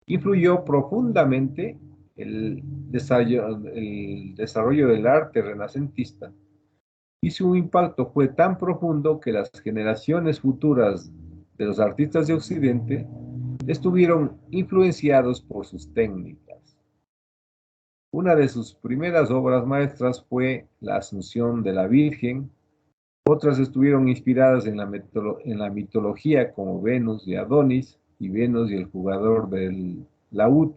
Influyó profundamente el desarrollo del arte renacentista y su impacto fue tan profundo que las generaciones futuras de los artistas de Occidente estuvieron influenciados por sus técnicas. Una de sus primeras obras maestras fue La Asunción de la Virgen. Otras estuvieron inspiradas en la mitología como Venus y Adonis y Venus y el jugador del laúd.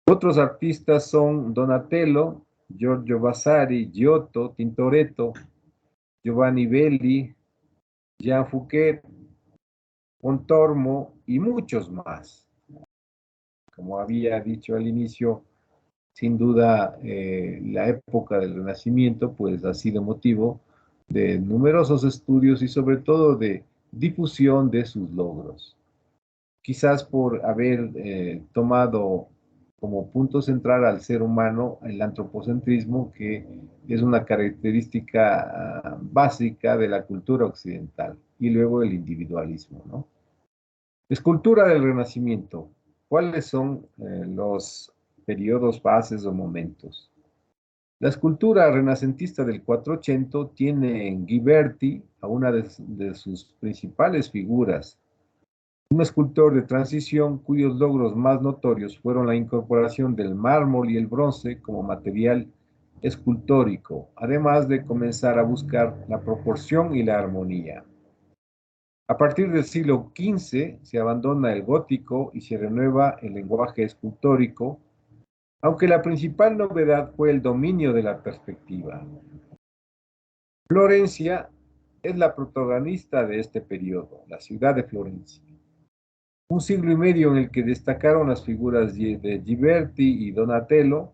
Otros artistas son Donatello, Giorgio Vasari, Giotto, Tintoretto, Giovanni Belli, Jean Fouquet, Pontormo y muchos más. Como había dicho al inicio, sin duda la época del Renacimiento pues ha sido motivo de numerosos estudios y sobre todo de difusión de sus logros. Quizás por haber tomado como punto central al ser humano el antropocentrismo, que es una característica básica de la cultura occidental, y luego el individualismo, ¿no? Escultura del Renacimiento. ¿Cuáles son los periodos, fases o momentos? La escultura renacentista del 480 tiene en Ghiberti a una de sus principales figuras, un escultor de transición cuyos logros más notorios fueron la incorporación del mármol y el bronce como material escultórico, además de comenzar a buscar la proporción y la armonía. A partir del siglo XV se abandona el gótico y se renueva el lenguaje escultórico, aunque la principal novedad fue el dominio de la perspectiva. Florencia es la protagonista de este periodo, la ciudad de Florencia. Un siglo y medio en el que destacaron las figuras de Ghiberti y Donatello,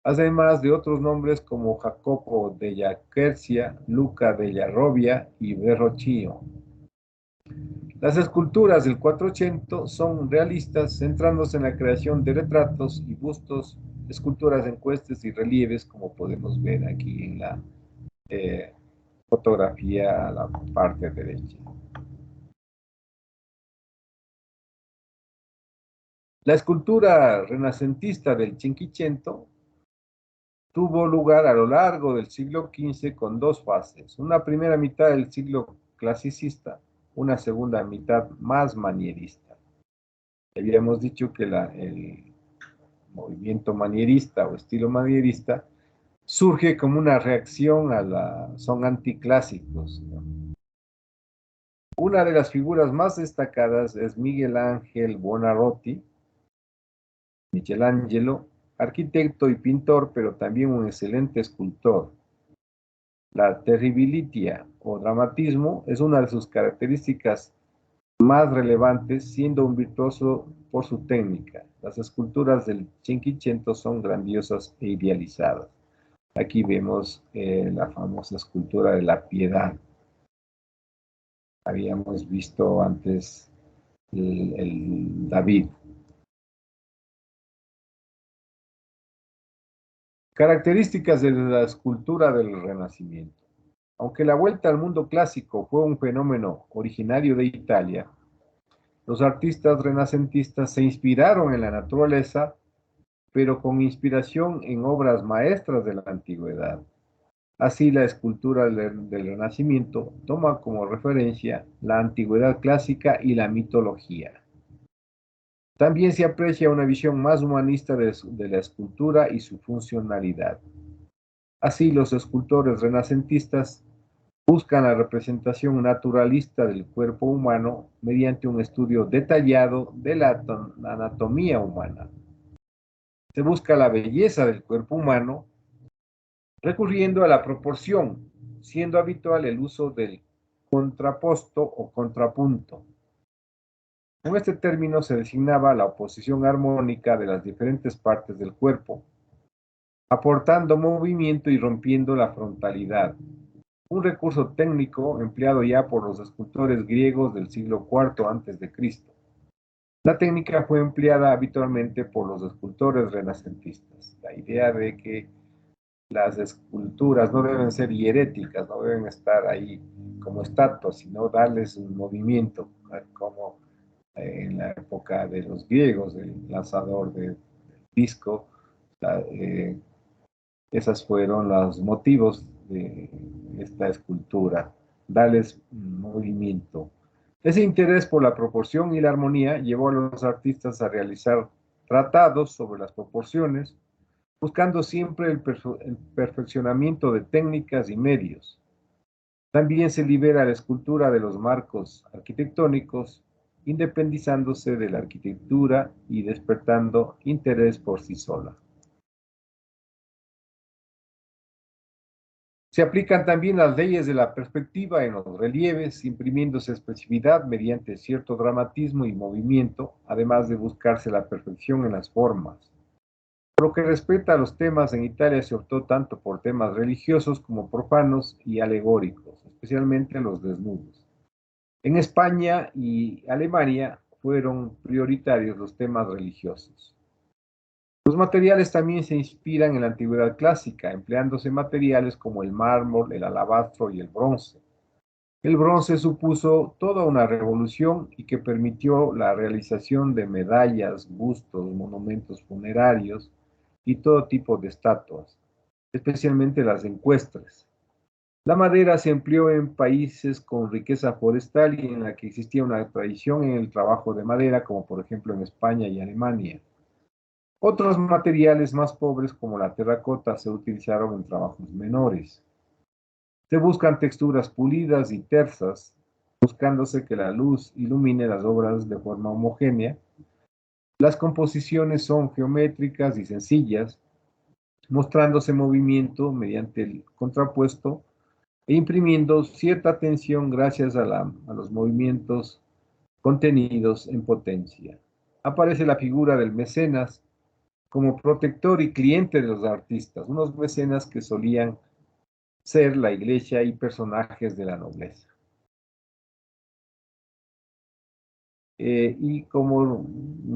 además de otros nombres como Jacopo della Quercia, Luca della Robbia y Verrocchio. Las esculturas del 480 son realistas, centrándose en la creación de retratos y bustos, esculturas en cuestas y relieves, como podemos ver aquí en la fotografía a la parte derecha. La escultura renacentista del Cinquecento tuvo lugar a lo largo del siglo XV con dos fases. Una primera mitad del siglo clasicista, una segunda mitad más manierista. Habíamos dicho que el movimiento manierista o estilo manierista surge como una reacción son anticlásicos, ¿no? Una de las figuras más destacadas es Miguel Ángel Buonarroti, Michelangelo, arquitecto y pintor, pero también un excelente escultor. La terribilitia o dramatismo es una de sus características más relevantes, siendo un virtuoso por su técnica. Las esculturas del Cinquecento son grandiosas e idealizadas. Aquí vemos la famosa escultura de la Piedad. Habíamos visto antes el David. Características de la escultura del Renacimiento. Aunque la vuelta al mundo clásico fue un fenómeno originario de Italia, los artistas renacentistas se inspiraron en la naturaleza, pero con inspiración en obras maestras de la antigüedad. Así, la escultura del Renacimiento toma como referencia la antigüedad clásica y la mitología. También se aprecia una visión más humanista de la escultura y su funcionalidad. Así, los escultores renacentistas buscan la representación naturalista del cuerpo humano mediante un estudio detallado de la anatomía humana. Se busca la belleza del cuerpo humano recurriendo a la proporción, siendo habitual el uso del contraposto o contrapunto. Con este término se designaba la oposición armónica de las diferentes partes del cuerpo, aportando movimiento y rompiendo la frontalidad, un recurso técnico empleado ya por los escultores griegos del siglo IV a.C. La técnica fue empleada habitualmente por los escultores renacentistas. La idea de que las esculturas no deben ser hieréticas, no deben estar ahí como estatuas, sino darles un movimiento, como en la época de los griegos, el lanzador de disco. Esos fueron los motivos de esta escultura, darles movimiento. Ese interés por la proporción y la armonía llevó a los artistas a realizar tratados sobre las proporciones, buscando siempre el perfeccionamiento de técnicas y medios. También se libera la escultura de los marcos arquitectónicos, independizándose de la arquitectura y despertando interés por sí sola. Se aplican también las leyes de la perspectiva en los relieves, imprimiéndose especificidad mediante cierto dramatismo y movimiento, además de buscarse la perfección en las formas. Por lo que respecta a los temas, en Italia se optó tanto por temas religiosos como profanos y alegóricos, especialmente los desnudos. En España y Alemania fueron prioritarios los temas religiosos. Los materiales también se inspiran en la antigüedad clásica, empleándose materiales como el mármol, el alabastro y el bronce. El bronce supuso toda una revolución y que permitió la realización de medallas, bustos, monumentos funerarios y todo tipo de estatuas, especialmente las ecuestres. La madera se empleó en países con riqueza forestal y en la que existía una tradición en el trabajo de madera, como por ejemplo en España y Alemania. Otros materiales más pobres, como la terracota, se utilizaron en trabajos menores. Se buscan texturas pulidas y tersas, buscándose que la luz ilumine las obras de forma homogénea. Las composiciones son geométricas y sencillas, mostrándose movimiento mediante el contrapuesto e imprimiendo cierta tensión gracias a los movimientos contenidos en potencia. Aparece la figura del mecenas como protector y cliente de los artistas, unos mecenas que solían ser la iglesia y personajes de la nobleza. Y como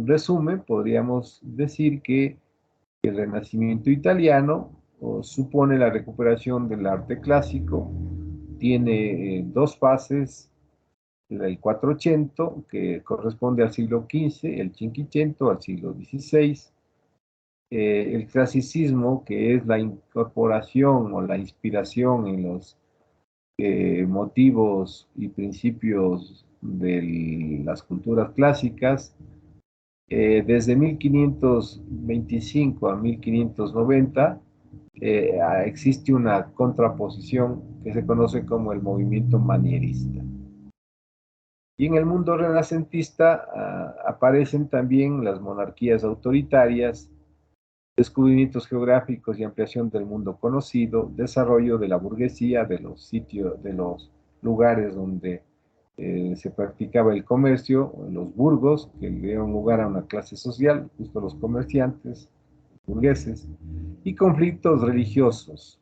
resumen, podríamos decir que el Renacimiento italiano supone la recuperación del arte clásico, tiene dos fases, el Quattrocento, que corresponde al siglo XV, el Cinquecento al siglo XVI, el clasicismo, que es la incorporación o la inspiración en los motivos y principios de las culturas clásicas, desde 1525 a 1590 existe una contraposición que se conoce como el movimiento manierista. Y en el mundo renacentista aparecen también las monarquías autoritarias, descubrimientos geográficos y ampliación del mundo conocido, desarrollo de la burguesía, de los sitios, de los lugares donde se practicaba el comercio, los burgos, que dieron lugar a una clase social, justo los comerciantes, burgueses, y conflictos religiosos.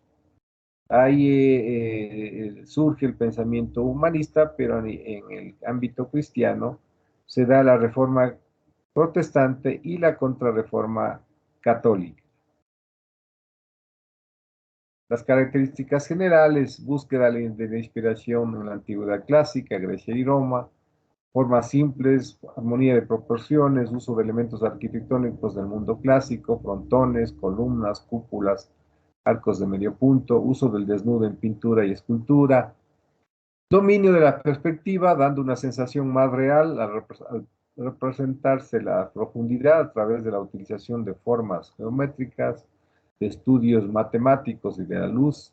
Ahí surge el pensamiento humanista, pero en el ámbito cristiano se da la Reforma protestante y la Contrarreforma católica. Las características generales: búsqueda de la inspiración en la antigüedad clásica, Grecia y Roma, formas simples, armonía de proporciones, uso de elementos arquitectónicos del mundo clásico, frontones, columnas, cúpulas, arcos de medio punto, uso del desnudo en pintura y escultura, dominio de la perspectiva, dando una sensación más real al representarse la profundidad a través de la utilización de formas geométricas, de estudios matemáticos y de la luz.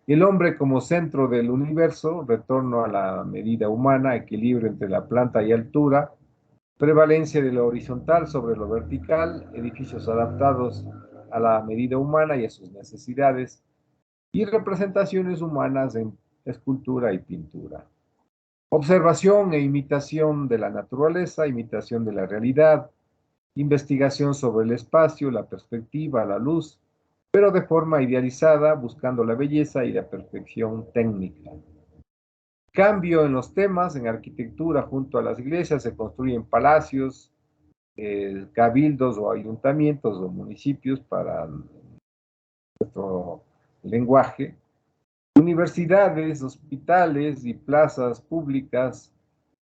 El hombre como centro del universo, retorno a la medida humana, equilibrio entre la planta y altura, prevalencia de lo horizontal sobre lo vertical, edificios adaptados a la medida humana y a sus necesidades, y representaciones humanas en escultura y pintura. Observación e imitación de la naturaleza, imitación de la realidad, investigación sobre el espacio, la perspectiva, la luz, pero de forma idealizada, buscando la belleza y la perfección técnica. Cambio en los temas: en arquitectura, junto a las iglesias se construyen palacios, cabildos o ayuntamientos o municipios para nuestro lenguaje, universidades, hospitales y plazas públicas,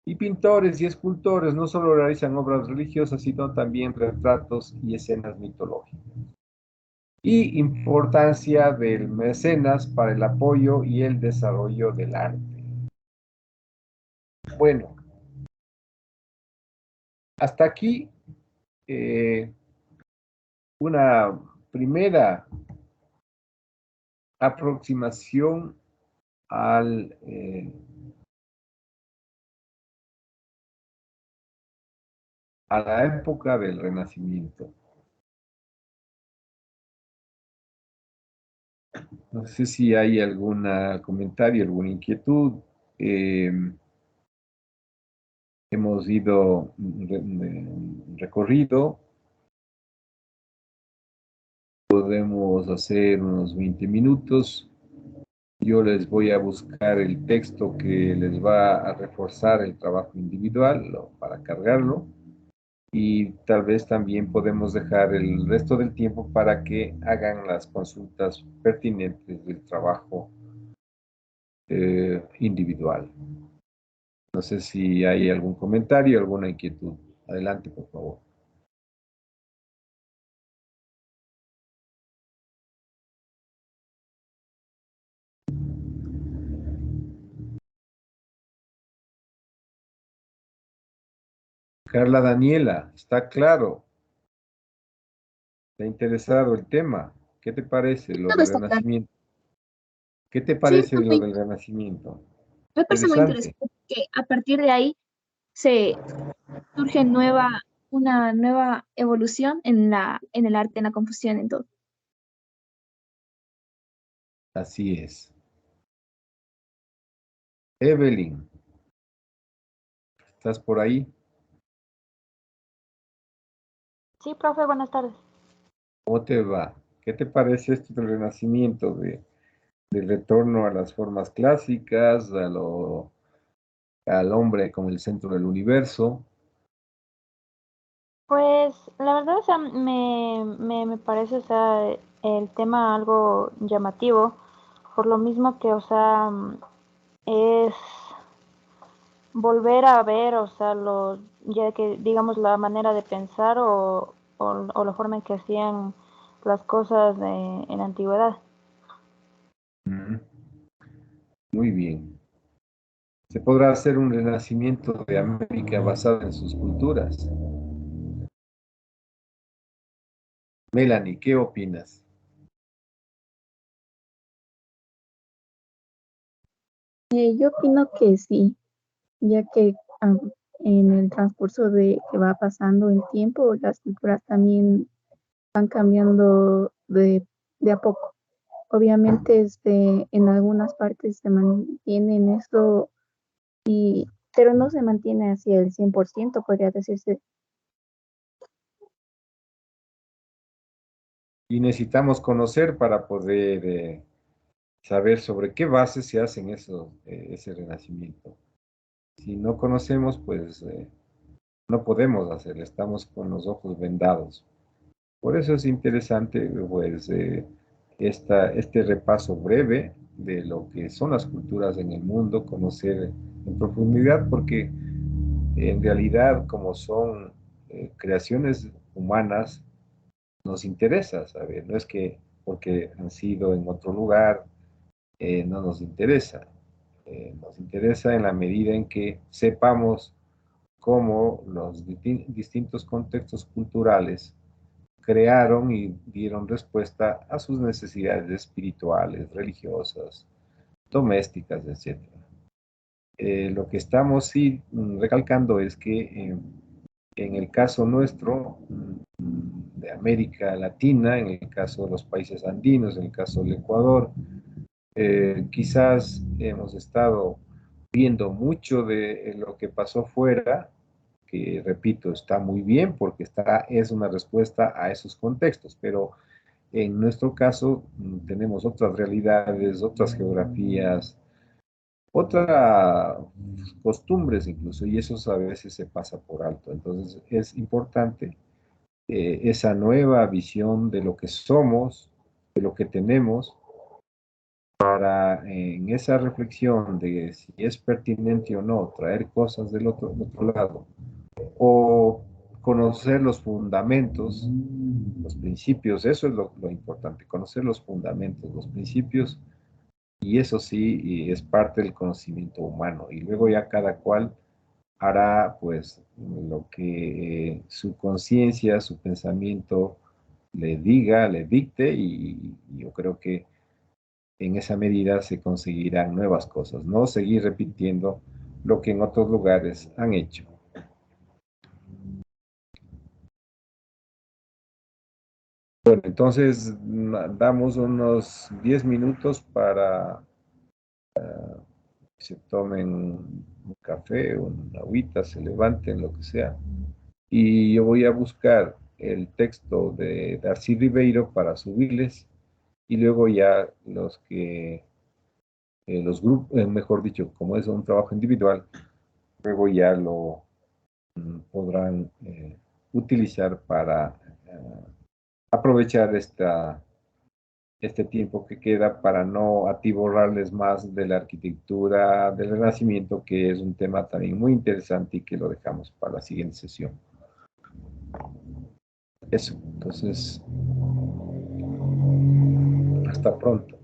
y pintores y escultores no solo realizan obras religiosas, sino también retratos y escenas mitológicas. Y importancia del mecenas para el apoyo y el desarrollo del arte. Bueno, hasta aquí una primera aproximación al, a la época del Renacimiento. No sé si hay algún comentario, alguna inquietud. Hemos ido recorrido. Podemos hacer unos 20 minutos. Yo les voy a buscar el texto que les va a reforzar el trabajo individual para cargarlo. Y tal vez también podemos dejar el resto del tiempo para que hagan las consultas pertinentes del trabajo individual. No sé si hay algún comentario, alguna inquietud. Adelante, por favor. Carla Daniela, está claro. ¿Te ha interesado el tema? ¿Qué te parece lo
Todo
del
está claro.
Renacimiento? ¿Qué te
Sí,
parece lo del Renacimiento?
me parece muy
Interesante.
interesante que a partir de ahí se surge una nueva evolución en el arte, en la confusión, en todo.
Así es. Evelyn, ¿estás por ahí?
Sí, profe, buenas tardes.
¿Cómo te va? ¿Qué te parece esto del Renacimiento, del retorno a las formas clásicas, al hombre como el centro del universo?
Pues la verdad, o sea, me parece, o sea, el tema algo llamativo, por lo mismo que, o sea, es volver a ver, o sea, ya que digamos la manera de pensar o la forma en que hacían las cosas en la antigüedad.
Muy bien. ¿Se podrá hacer un renacimiento de América basado en sus culturas? Melanie, ¿qué opinas?
Yo opino que sí, ya que en el transcurso de que va pasando el tiempo, las culturas también van cambiando de a poco. Obviamente, en algunas partes se mantienen esto, pero no se mantiene hacia el 100%, podría decirse.
Y necesitamos conocer para poder saber sobre qué bases se hacen ese renacimiento. Si no conocemos, pues no podemos hacer, estamos con los ojos vendados. Por eso es interesante, pues, este repaso breve de lo que son las culturas en el mundo, conocer en profundidad, porque en realidad, como son creaciones humanas, nos interesa saber, no es que porque han sido en otro lugar, no nos interesa. Nos interesa en la medida en que sepamos cómo los distintos contextos culturales crearon y dieron respuesta a sus necesidades espirituales, religiosas, domésticas, etc. Lo que estamos sí recalcando es que en el caso nuestro, de América Latina, en el caso de los países andinos, en el caso del Ecuador, quizás hemos estado viendo mucho de lo que pasó fuera, que repito, está muy bien porque es una respuesta a esos contextos, pero en nuestro caso tenemos otras realidades, otras geografías, otras costumbres incluso, y eso a veces se pasa por alto. Entonces es importante esa nueva visión de lo que somos, de lo que tenemos, para en esa reflexión de si es pertinente o no traer cosas del otro lado, o conocer los fundamentos, los principios, eso es lo importante, conocer los fundamentos, los principios, y eso sí y es parte del conocimiento humano, y luego ya cada cual hará pues lo que su conciencia, su pensamiento le diga, le dicte, y yo creo que en esa medida se conseguirán nuevas cosas, no seguir repitiendo lo que en otros lugares han hecho. Bueno, entonces damos unos 10 minutos para que se tomen un café, una agüita, se levanten, lo que sea. Y yo voy a buscar el texto de Darcy Ribeiro para subirles, y luego ya los grupos, mejor dicho, como es un trabajo individual, luego ya lo podrán utilizar para aprovechar este tiempo que queda para no atiborrarles más de la arquitectura del Renacimiento, que es un tema también muy interesante y que lo dejamos para la siguiente sesión. Eso, entonces, hasta pronto.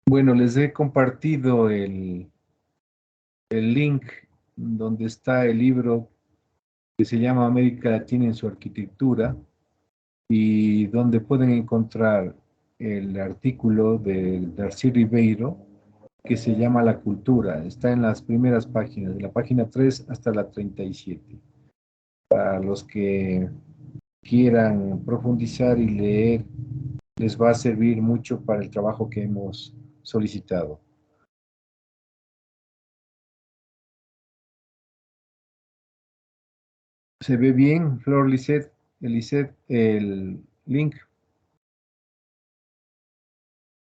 Bueno, les he compartido el link donde está el libro que se llama América Latina en su arquitectura y donde pueden encontrar el artículo de Darcy Ribeiro que se llama La Cultura. Está en las primeras páginas, de la página 3 hasta la 37. Para los que quieran profundizar y leer, les va a servir mucho para el trabajo que hemos solicitado. ¿Se ve bien, Flor Lisset, el link?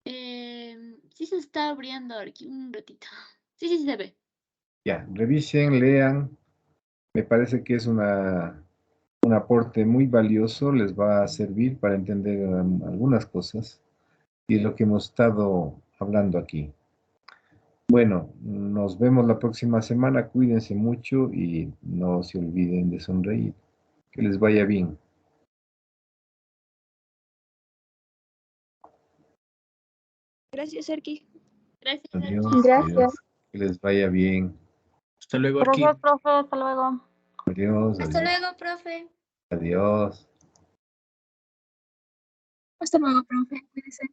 Sí se está abriendo aquí un ratito. Sí se ve.
Ya, revisen, lean. Me parece que es un aporte muy valioso, les va a servir para entender algunas cosas y lo que hemos estado hablando aquí. Bueno, nos vemos la próxima semana, cuídense mucho y no se olviden de sonreír. Que les vaya bien.
Gracias, Erki.
Gracias.
Adiós.
Gracias.
Adiós. Que les vaya bien.
Hasta luego, Arqui.
Gracias, profe. Hasta luego.
Adiós.
Hasta
Adiós.
luego, profe.
Adiós.
Hasta luego, profe. Cuídese.